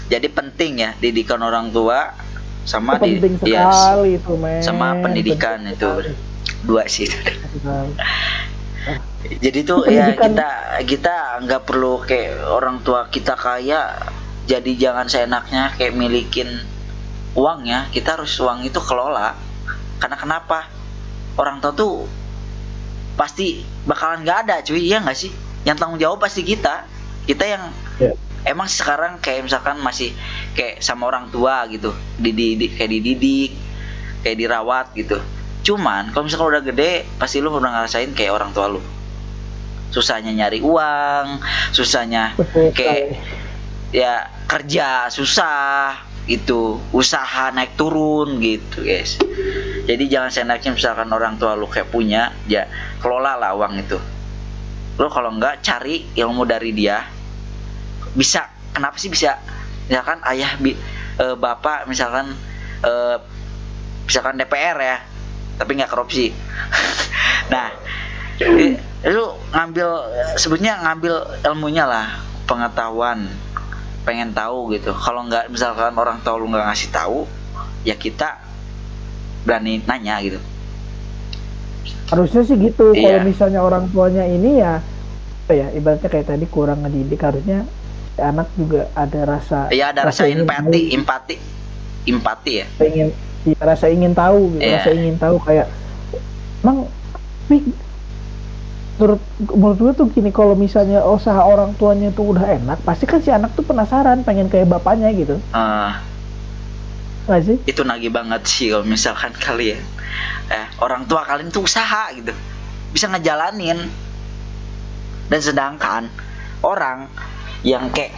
S1: Jadi penting ya didikan orang tua sama
S2: penting sekali itu
S1: sama pendidikan itu dua sih. Jadi tuh ya kita nggak perlu kayak orang tua kita kaya jadi jangan seenaknya kayak milikin uangnya, kita harus uang itu kelola. Karena kenapa? Orang tua tuh pasti bakalan nggak ada cuy, iya nggak sih? Yang tanggung jawab pasti kita yang emang sekarang kayak misalkan masih kayak sama orang tua gitu, dididik kayak dirawat gitu. Cuman kalau misalkan udah gede pasti lu pernah ngerasain kayak orang tua lu susahnya nyari uang, susahnya kayak ya kerja susah gitu, usaha naik turun gitu guys. Jadi jangan seenaknya misalkan orang tua lu kayak punya, ya kelola lah uang itu. Lu kalau enggak cari ilmu dari dia. Bisa, kenapa sih bisa? Misalkan ayah bapak misalkan DPR ya, tapi nggak korupsi. Nah, lu sebetulnya ngambil ilmunya lah, pengetahuan, pengen tahu gitu. Kalau nggak misalkan orang tua lu nggak ngasih tahu, ya kita berani nanya gitu.
S2: Harusnya sih gitu. Kalau misalnya orang tuanya ini ya ibaratnya kayak tadi kurang ngedidik, harusnya anak juga ada rasa.
S1: Iya, ada rasa empati ya.
S2: Rasa ingin tahu gitu, rasa ingin tahu kayak emang menurut gue tuh gini, kalau misalnya usaha orang tuanya tuh udah enak, pasti kan si anak tuh penasaran pengen kayak bapaknya gitu. Nggak sih?
S1: Itu nagih banget sih kalau misalkan kalian orang tua kalian tuh usaha gitu, bisa ngejalanin. Dan sedangkan orang yang kayak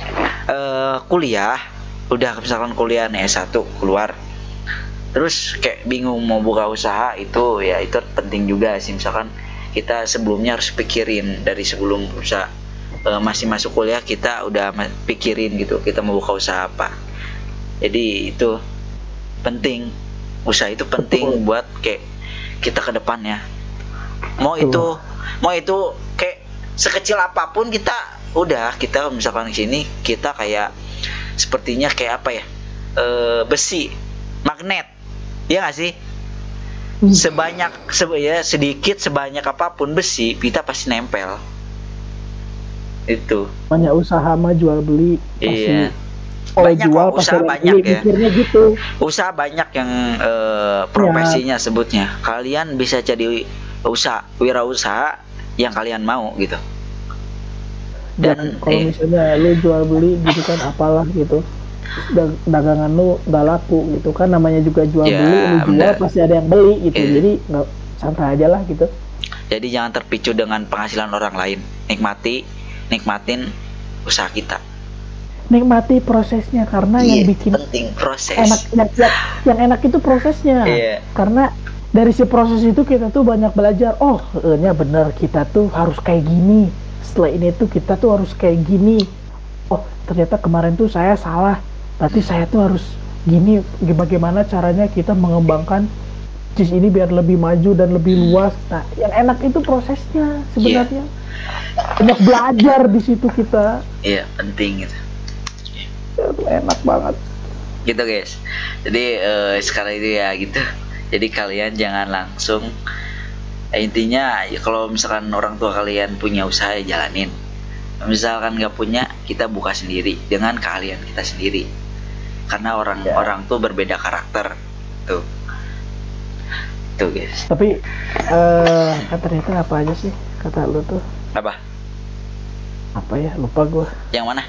S1: kuliah, udah misalkan kuliah nih S1 keluar, terus kayak bingung mau buka usaha, itu penting juga sih. Misalkan kita sebelumnya harus pikirin dari sebelum usaha masih masuk kuliah, kita udah pikirin gitu kita mau buka usaha apa. Jadi itu penting, usaha itu penting buat kayak kita ke depannya. Mau itu kayak sekecil apapun kita misalkan di sini kita kayak sepertinya kayak apa ya, besi magnet, ya nggak sih? Sedikit sebanyak apapun besi kita pasti nempel. Itu
S2: banyak usaha mah jual beli pasti.
S1: Iya, banyak
S2: jual
S1: usaha banyak ya.
S2: Gitu.
S1: Usaha banyak yang profesinya sebutnya. Kalian bisa jadi wirausaha yang kalian mau gitu.
S2: Dan kalau misalnya lu jual beli gitu kan apalah gitu, dagangan lu nggak laku gitu kan, namanya juga jual beli, lu jual pasti ada yang beli gitu. Jadi nggak, santai aja lah gitu.
S1: Jadi jangan terpicu dengan penghasilan orang lain. Nikmatin usaha kita.
S2: Nikmati prosesnya, karena yang bikin
S1: penting proses.
S2: Yang enak itu prosesnya. Karena dari si proses itu kita tuh banyak belajar. Oh, bener kita tuh harus kayak gini. Setelah ini tuh kita tuh harus kayak gini. Oh, ternyata kemarin tuh saya salah. Berarti saya tuh harus gini. Bagaimana caranya kita mengembangkan bisnis ini biar lebih maju dan lebih luas. Nah, yang enak itu prosesnya sebenarnya. Banyak belajar di situ kita.
S1: Iya, penting gitu.
S2: Itu enak banget.
S1: Gitu guys. Jadi sekarang itu ya gitu. Jadi kalian jangan langsung. Intinya ya, kalau misalkan orang tua kalian punya usaha ya jalanin. Misalkan nggak punya, kita buka sendiri dengan keahlian kita sendiri. Karena orang tuh berbeda karakter tuh guys.
S2: Tapi ternyata apa aja sih kata lu tuh? Apa ya, lupa gua.
S1: Yang mana?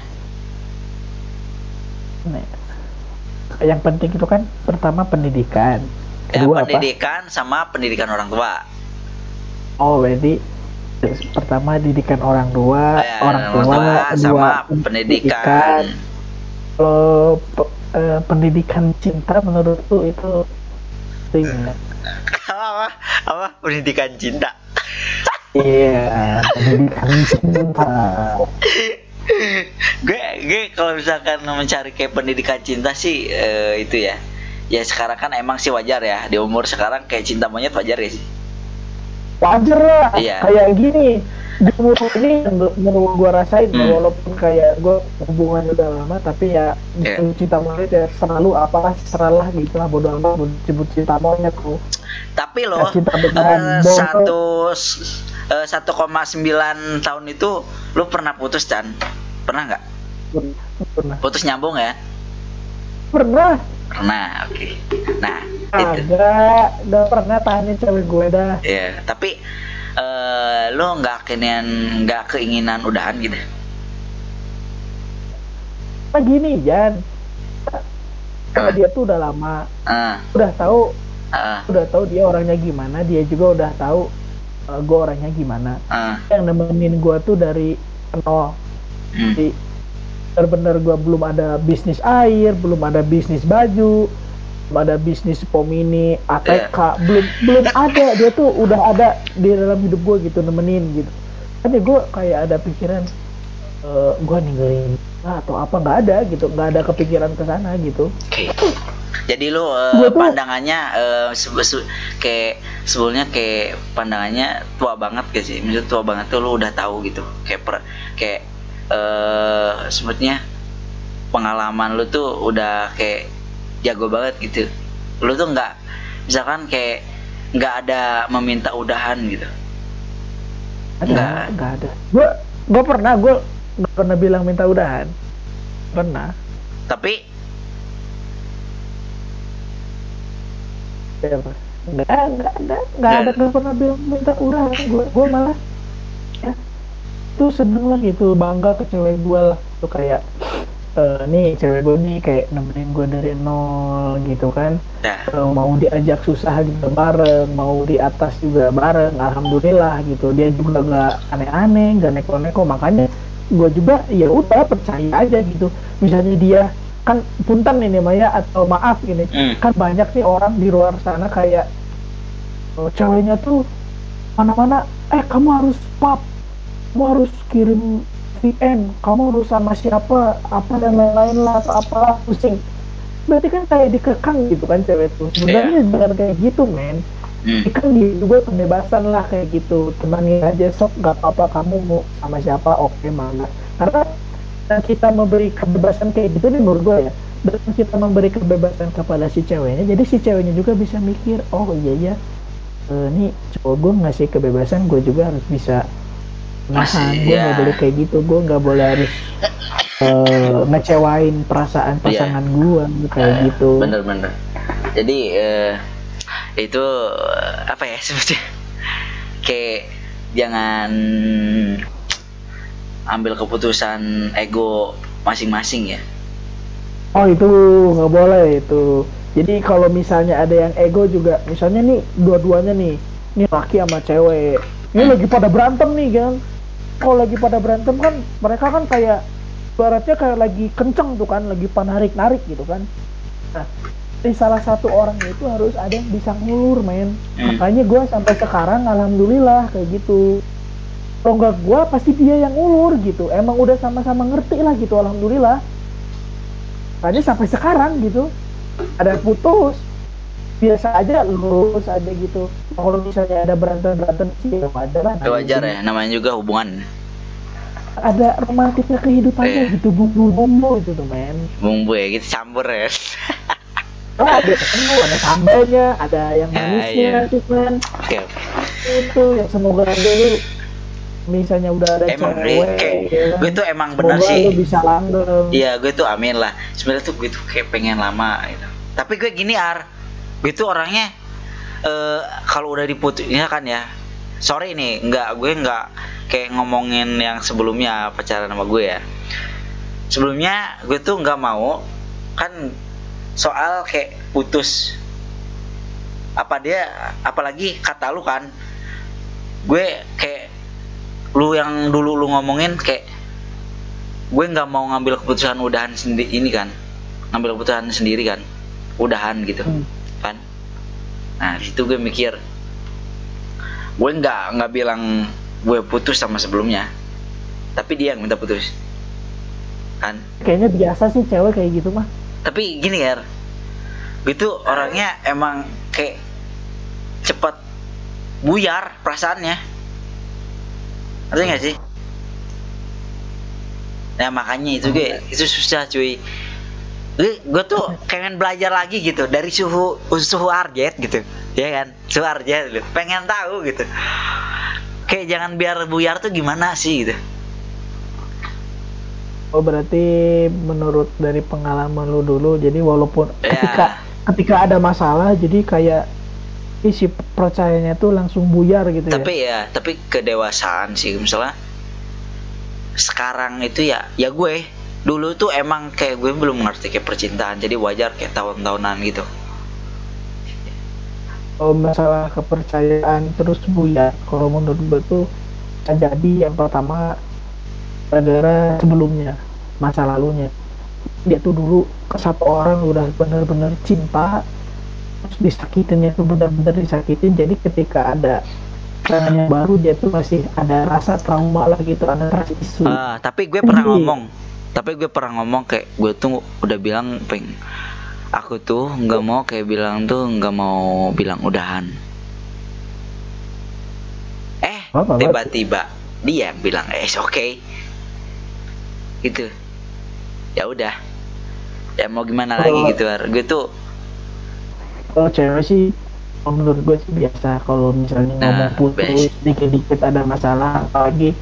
S2: Yang penting itu kan pertama pendidikan. Kedua
S1: pendidikan sama pendidikan orang tua.
S2: Oh, berarti pertama didikan orang tua,
S1: sama pendidikan.
S2: Kalau pendidikan cinta menurut lu itu penting.
S1: Apa pendidikan cinta?
S2: Iya, pendidikan cinta.
S1: gue kalau misalkan mencari kayak pendidikan cinta sih itu ya sekarang kan emang sih wajar ya, di umur sekarang kayak cinta monyet wajar ya sih.
S2: Wajar lah. Kayak gini di umur ini menurut gue rasain, walaupun kayak gue hubungannya udah lama, tapi ya cinta monyet ya selalu apalah seralah gitu lah, bodo amat disebut cinta monyet tuh.
S1: Tapi loh 1,9 tahun itu lu pernah putus, Chan? Pernah nggak?
S2: Pernah.
S1: Putus nyambung ya?
S2: Pernah,
S1: oke. Nah,
S2: nggak pernah tahanin cewek gue dah.
S1: Iya, tapi lo nggak keinginan udahan gitu?
S2: Apa gini, Jan? Karena dia tuh udah lama, udah tahu dia orangnya gimana, dia juga udah tahu gue orangnya gimana. Yang nemenin gue tuh dari nol. Jadi benar-benar gue belum ada bisnis air, belum ada bisnis baju, belum ada bisnis pomini, ATK, belum ada. Dia tuh udah ada di dalam hidup gue gitu, nemenin gitu. Kan ya gue kayak ada pikiran gue ninggalin atau apa, nggak ada gitu, nggak ada kepikiran ke sana gitu.
S1: Jadi lu pandangannya kayak sebelumnya kayak pandangannya tua banget gak sih? Maksudnya tua banget tuh lu udah tahu gitu. Kayak sebetulnya pengalaman lu tuh udah kayak jago banget gitu. Lu tuh nggak, misalkan kayak nggak ada meminta udahan gitu.
S2: Nggak ada. Gue nggak pernah bilang minta udahan. Pernah.
S1: Tapi
S2: nggak pernah bilang minta udahan. Gue malah tuh seneng lah gitu, bangga ke cewek gue lah tuh, kayak nih cewek gue nih kayak nemenin gue dari nol gitu kan. Mau diajak susah juga bareng, mau di atas juga bareng, alhamdulillah gitu. Dia juga nggak aneh-aneh, nggak neko-neko, makanya gue juga ya udah percaya aja gitu. Misalnya dia kan punten ini Maya, atau maaf gini, kan banyak nih orang di luar sana kayak ceweknya tuh mana-mana, kamu harus pap, kamu harus kirim VN, kamu harus sama siapa, apa dan lain-lain lah, atau apalah, pusing. Berarti kan kayak dikekang gitu kan cewek tuh. Sebenarnya bukan kayak gitu, men. Kan dia juga kebebasan lah kayak gitu, tenangin aja, sok gak apa-apa kamu mau sama siapa oke mana, karena kita memberi kebebasan kayak gitu nih menurut gue ya, dan kita memberi kebebasan kepada si ceweknya, jadi si ceweknya juga bisa mikir, oh iya ya, nih cowok gue ngasih kebebasan, gue juga harus bisa nahan, gue nggak boleh kayak gitu, gue nggak boleh harus ngecewain perasaan pasangan gue kayak gitu.
S1: Bener-bener. Jadi itu apa ya sebetulnya, kayak jangan ambil keputusan ego masing-masing ya.
S2: Oh itu nggak boleh itu. Jadi kalau misalnya ada yang ego juga, misalnya nih dua-duanya nih laki sama cewek, ini lagi pada berantem nih kan. Kalau lagi pada berantem kan mereka kan kayak baratnya kayak lagi kenceng tuh kan, lagi narik gitu kan. Nah, di salah satu orang itu harus ada yang bisa ngulur, men. Makanya gue sampai sekarang alhamdulillah kayak gitu. Kalau nggak gue pasti dia yang ngulur gitu. Emang udah sama-sama ngerti lah gitu, alhamdulillah. Makanya sampai sekarang gitu, ada putus biasa aja, lurus aja gitu. Kalau misalnya ada berantem sih ya wajar lah.
S1: Wajar ya, namanya juga hubungan.
S2: Ada romantisnya kehidupannya gitu, bumbu itu tuh, men.
S1: Bumbu ya, gitu campur ya.
S2: Ada semua, ada sambalnya, ada yang manisnya gitu kan.
S1: Oke.
S2: Itu yang semoga dulu misalnya udah ada
S1: emang
S2: cewek,
S1: gue tuh emang bener sih.
S2: Lu bisa langgeng.
S1: Iya, gue tuh amin lah. Sebenarnya tuh gue tuh kayak pengen lama gitu. Tapi gue gini gue tuh orangnya kalau udah diputusnya kan ya. Sorry nih, gue nggak kayak ngomongin yang sebelumnya pacaran sama gue ya. Sebelumnya gue tuh nggak mau kan soal kayak putus. Apalagi kata lu kan, gue kayak lu yang dulu lu ngomongin kayak gue nggak mau ngambil keputusan udahan sendiri ini kan, ngambil keputusan sendiri kan, udahan gitu kan. Nah di situ gue mikir, gue nggak bilang gue putus sama sebelumnya, tapi dia yang minta putus kan.
S2: Kayaknya biasa sih cewek kayak gitu mah.
S1: Tapi gini ya, gue tuh orangnya emang kayak cepet buyar perasaannya. Ngerti gak sih? Nah makanya itu itu susah cuy. Gue tuh pengen belajar lagi gitu dari suhu Arjet gitu, ya kan? Suhu Arjet, pengen tahu gitu. Kayak jangan biar buyar tuh gimana sih gitu.
S2: Oh berarti menurut dari pengalaman lu dulu, jadi walaupun ketika ada masalah, jadi kayak si percayanya tuh langsung buyar gitu.
S1: Tapi kedewasaan sih, misalnya sekarang itu ya gue dulu tuh emang kayak gue belum ngerti kayak percintaan, jadi wajar kayak tahun-tahunan gitu.
S2: Oh masalah kepercayaan terus buyar, kalau menurut gue tuh jadi yang pertama gara-gara sebelumnya, masa lalunya dia tuh dulu ke satu orang udah bener-bener cinta, disakitinnya tuh benar-benar disakitin, jadi ketika ada yang baru dia tuh masih ada rasa trauma lah gitu, ada rasa isu.
S1: Tapi gue pernah ngomong kayak gue tuh udah bilang aku tuh nggak mau kayak bilang tuh nggak mau bilang udahan. Tiba-tiba dia bilang okay gitu. Ya udah, ya mau gimana lagi gitu. Gue tuh
S2: kalau cewek sih menurut gue sih biasa, kalau misalnya ngomong putus dikit-dikit ada masalah, apalagi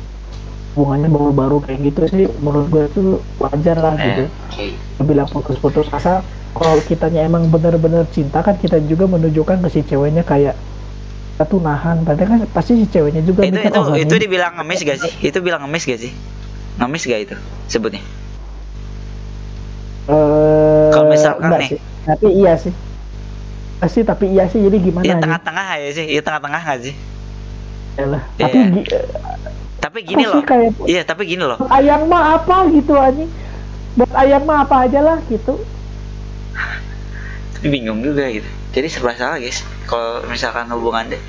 S2: hubungannya baru-baru kayak gitu sih, menurut gue tuh wajar lah gitu. Bilang putus-putus asal kalau kitanya emang benar-benar cinta kan, kita juga menunjukkan ke si ceweknya kayak kita tuh nahan, berarti kan pasti si ceweknya juga
S1: itu dibilang ngemis gak sih? Itu bilang ngemis gak sih? Ngemis gak itu sebutnya? Kalau misalkan nih,
S2: tapi iya sih. Tapi iya sih, jadi gimana
S1: ya tengah-tengah aja sih, ya tengah-tengah nggak sih?
S2: Yalah.
S1: Tapi gini loh, iya tapi gini loh,
S2: ayam mah apa gitu anjing, buat ayam mah apa aja lah gitu.
S1: Bingung juga gitu, jadi serba salah guys kalau misalkan hubungan deh,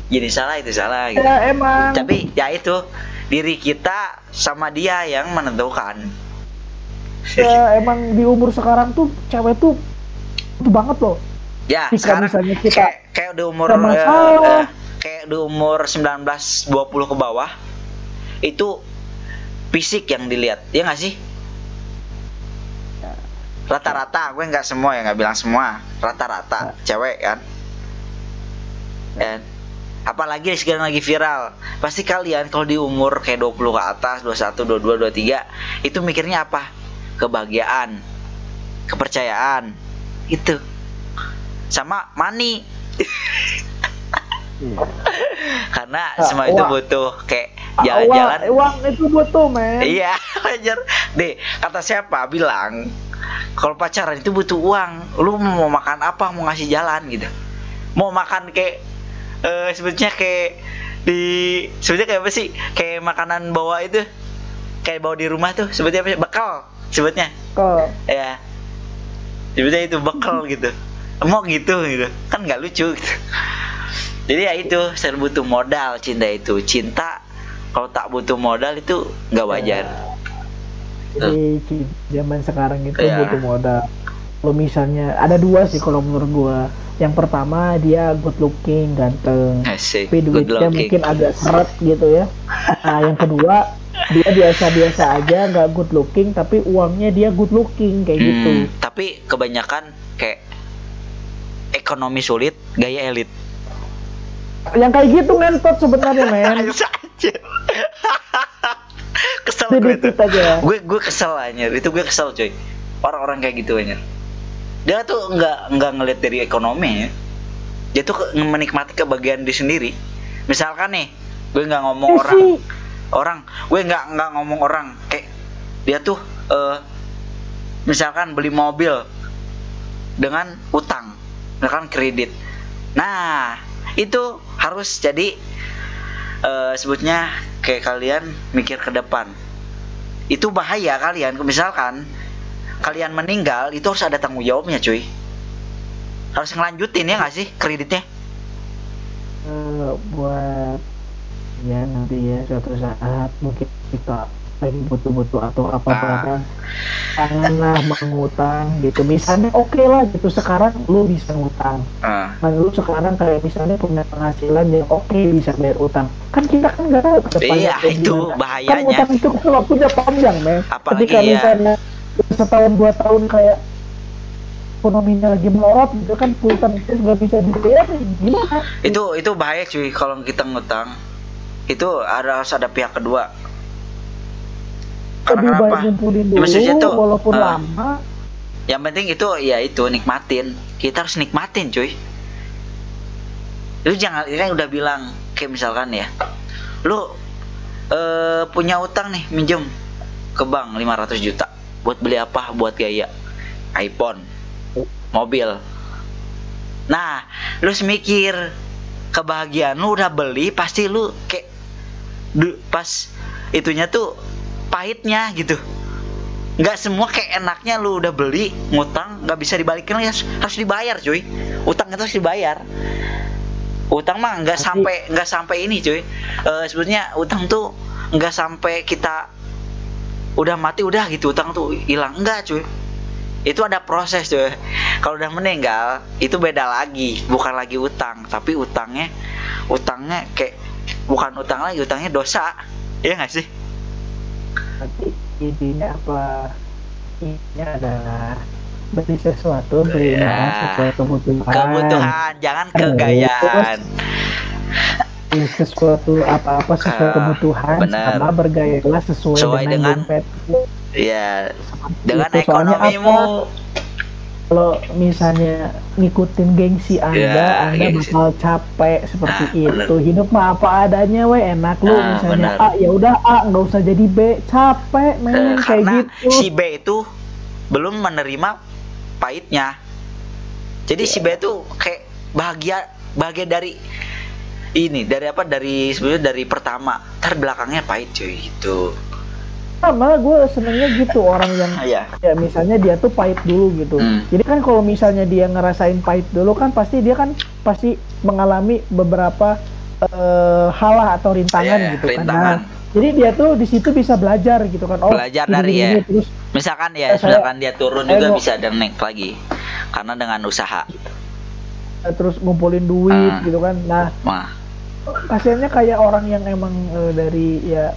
S1: jadi salah itu salah gitu.
S2: Ya emang,
S1: tapi ya itu diri kita sama dia yang menentukan.
S2: Ya emang di umur sekarang tuh cewek tuh banget loh.
S1: Ya,
S2: Jika
S1: sekarang
S2: misalnya kita
S1: kayak di umur kayak di umur 19 20 ke bawah itu fisik yang dilihat. Ya nggak sih? Rata-rata, gue nggak semua ya, nggak bilang semua. Rata-rata cewek kan. Dan apalagi sekarang lagi viral. Pasti kalian kalau di umur kayak 20 ke atas, 21, 22, 23 itu mikirnya apa? Kebahagiaan, kepercayaan. Itu. Sama money. Karena semua itu butuh kayak jalan-jalan.
S2: Uang itu butuh, men.
S1: Iya, wajar. Deh, kata siapa bilang kalau pacaran itu butuh uang. Lu mau makan apa, mau ngasih jalan gitu. Mau makan kayak sebetulnya kayak sebetulnya kayak apa sih? Kayak makanan bawa itu. Kayak bawa di rumah tuh sebetulnya apa sih? Bekal sebetulnya.
S2: Bekal.
S1: Ya. Sebetulnya itu bekal gitu. Mau gitu kan nggak lucu gitu. Jadi ya itu, saya butuh modal cinta itu. Cinta kalau tak butuh modal itu nggak wajar.
S2: Jadi zaman sekarang itu butuh modal. Kalau misalnya ada dua sih kalau menurut gua. Yang pertama dia good looking, ganteng. Tapi duitnya mungkin agak seret gitu ya. Nah yang kedua dia biasa-biasa aja, nggak good looking tapi uangnya dia good looking kayak gitu.
S1: Tapi kebanyakan kayak ekonomi sulit, gaya elit.
S2: Yang kayak gitu ngentot sebenarnya, men.
S1: Kesel gue kesel anjir. Itu gue kesel coy. Orang-orang kayak gitu anjir. Dia tuh nggak ngeliat dari ekonomi ya. Dia tuh menikmati kebahagiaan diri sendiri. Misalkan nih, gue nggak ngomong gue nggak ngomong orang kayak dia tuh misalkan beli mobil dengan utang, misalkan kredit. Nah, itu harus jadi sebutnya kayak kalian mikir ke depan. Itu bahaya kalian. Misalkan kalian meninggal, itu harus ada tanggung jawabnya cuy. Harus ngelanjutin ya nggak sih kreditnya?
S2: Buat ya nanti ya suatu saat mungkin kita lagi butuh-butuh atau apa janganlah mengutang gitu. Misalnya oke lah gitu, sekarang lu bisa ngutang. Lu sekarang kayak misalnya punya penghasilan yang bisa bayar utang. Kan kita kan nggak tahu ke depannya.
S1: Iya, itu bahayanya.
S2: Kan utang itu kan waktunya panjang, men.
S1: Apalagi
S2: ketika misalnya setahun 2 tahun kayak ekonominya lagi melorot gitu kan, utang itu nggak bisa dibayar, gimana?
S1: Itu bahaya cuy kalau kita ngutang. Itu harus ada pihak kedua.
S2: Lebih baik ngumpulin dulu,
S1: tuh,
S2: walaupun lama.
S1: Yang penting itu ya itu nikmatin. Kita harus nikmatin cuy. Lu jangan, kan udah bilang kayak misalkan ya, lu punya utang nih, minjem ke bank 500 juta buat beli apa? Buat gaya iPhone, mobil. Nah, lu semikir kebahagiaan lu udah beli, pasti lu kayak pas itunya tuh pahitnya gitu. Nggak semua kayak enaknya lu udah beli, ngutang nggak bisa dibalikin lagi, harus dibayar cuy. Utang itu harus dibayar. Utang mah nggak sampai ini cuy. Sebetulnya utang tuh nggak sampai kita udah mati udah gitu utang tuh hilang, enggak cuy. Itu ada proses cuy. Kalau udah meninggal itu beda lagi, bukan lagi utang, tapi utangnya kayak bukan utang lagi, utangnya dosa. Iya nggak sih?
S2: Tapi intinya apa? Intinya adalah beli sesuatu, beli sesuai kebutuhan,
S1: jangan kegayaan.
S2: Beli sesuatu apa-apa sesuai kebutuhan, sama bergayalah sesuai dengan dompet.
S1: Iya, dengan ekonomimu.
S2: Kalau misalnya ngikutin gengsi Anda bakal capek seperti itu. Hidup mah apa adanya, enak lu misalnya A ya udah A, nggak usah jadi B, capek men kayak gitu.
S1: Si B itu belum menerima pahitnya. Jadi si B itu kayak bahagia dari ini, sebenarnya dari pertama, ntar belakangnya pahit cuy gitu.
S2: Malah gue senengnya gitu orang yang ya misalnya dia tuh pahit dulu gitu. Jadi kan kalau misalnya dia ngerasain pahit dulu kan pasti mengalami beberapa hal atau rintangan gitu kan. Nah, jadi dia tuh di situ bisa belajar gitu kan.
S1: Belajar dari terus, misalkan dia turun juga bisa dan naik lagi karena dengan usaha.
S2: terus ngumpulin duit gitu kan. Nah, kasiannya kayak orang yang emang dari ya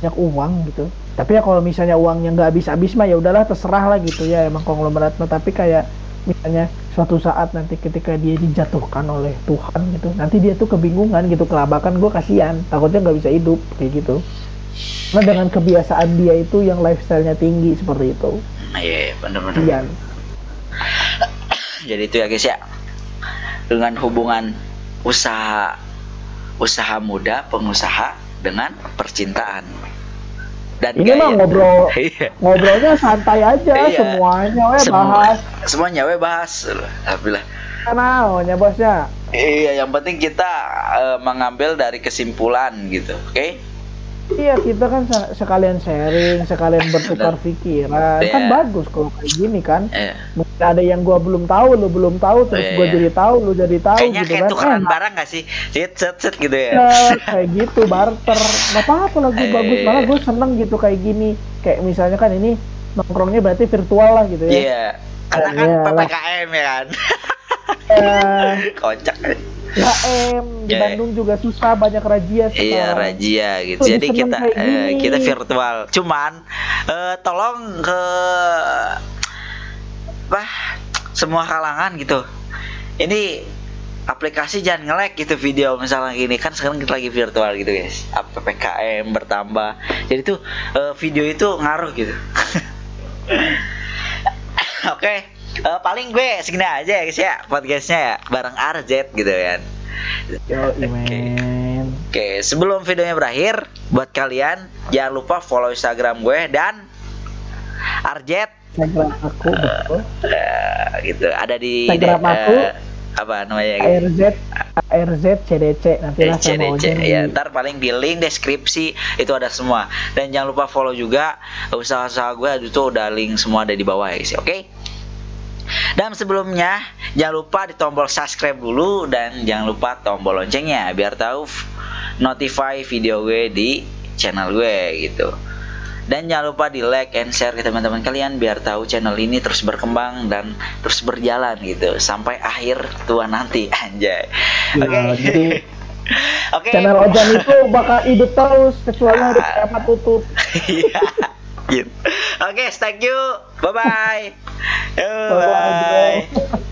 S2: banyak uang gitu. Tapi ya kalau misalnya uangnya nggak habis-habis mah ya udahlah terserah lah gitu ya, emang konglomerat mah. Tapi kayak misalnya suatu saat nanti ketika dia dijatuhkan oleh Tuhan gitu, nanti dia tuh kebingungan gitu, kelabakan, gue kasihan, takutnya nggak bisa hidup kayak gitu. Nah dengan kebiasaan dia itu yang lifestyle-nya tinggi seperti itu.
S1: Iya, benar-benar. Jadi itu ya guys ya, dengan hubungan usaha muda pengusaha dengan percintaan. Dan
S2: ini mah ngobrolnya santai aja,
S1: semuanya bahas. Alhamdulillah.
S2: Kenalnya bosnya.
S1: Iya, yang penting kita mengambil dari kesimpulan gitu, oke?
S2: Iya, kita kan sekalian sharing, sekalian bertukar pikiran. Kan bagus kalau kayak gini kan. Mungkin ada yang gua belum tahu, lu belum tahu, terus gua jadi tahu, lu jadi tahu.
S1: Kayaknya
S2: gitu
S1: kayak
S2: kan.
S1: tukeran barang gak sih? Set gitu ya.
S2: Kayak gitu, barter. Gak apa-apa lah, gue bagus. Malah gue seneng gitu kayak gini. Kayak misalnya kan ini nongkrongnya berarti virtual lah gitu ya.
S1: Iya. Karena kan PPKM ya kan. Kocak.
S2: Di Bandung juga susah, banyak razia sekarang.
S1: Iya, razia gitu. Jadi kita virtual. Cuman tolong ke semua kalangan gitu. Ini aplikasi jangan nge-lag gitu video misalnya gini kan, sekarang kita lagi virtual gitu guys. PPKM bertambah. Jadi tuh video itu ngaruh gitu. Oke. Paling gue segini aja ya guys ya podcastnya ya bareng RZ gitu kan. Oke, sebelum videonya berakhir, buat kalian jangan lupa follow Instagram gue dan RZ.
S2: Instagram aku betul.
S1: Gitu ada di
S2: Instagram aku
S1: apa namanya?
S2: ARZ CDC nanti lah sama Ojen.
S1: Ya, ntar paling di link deskripsi itu ada semua. Dan jangan lupa follow juga usaha-usaha gue, itu udah link semua ada di bawah ya guys. Oke? Dan sebelumnya jangan lupa di tombol subscribe dulu dan jangan lupa tombol loncengnya biar tahu notify video gue di channel gue gitu. Dan jangan lupa di like and share ke teman-teman kalian biar tahu channel ini terus berkembang dan terus berjalan gitu sampai akhir tua nanti anjay. Oke.
S2: Oke. Channel Ojan itu bakal hidup terus kecuali hari kiamat tutup.
S1: Iya. Gitu. Oke, thank you. Bye bye. Bye.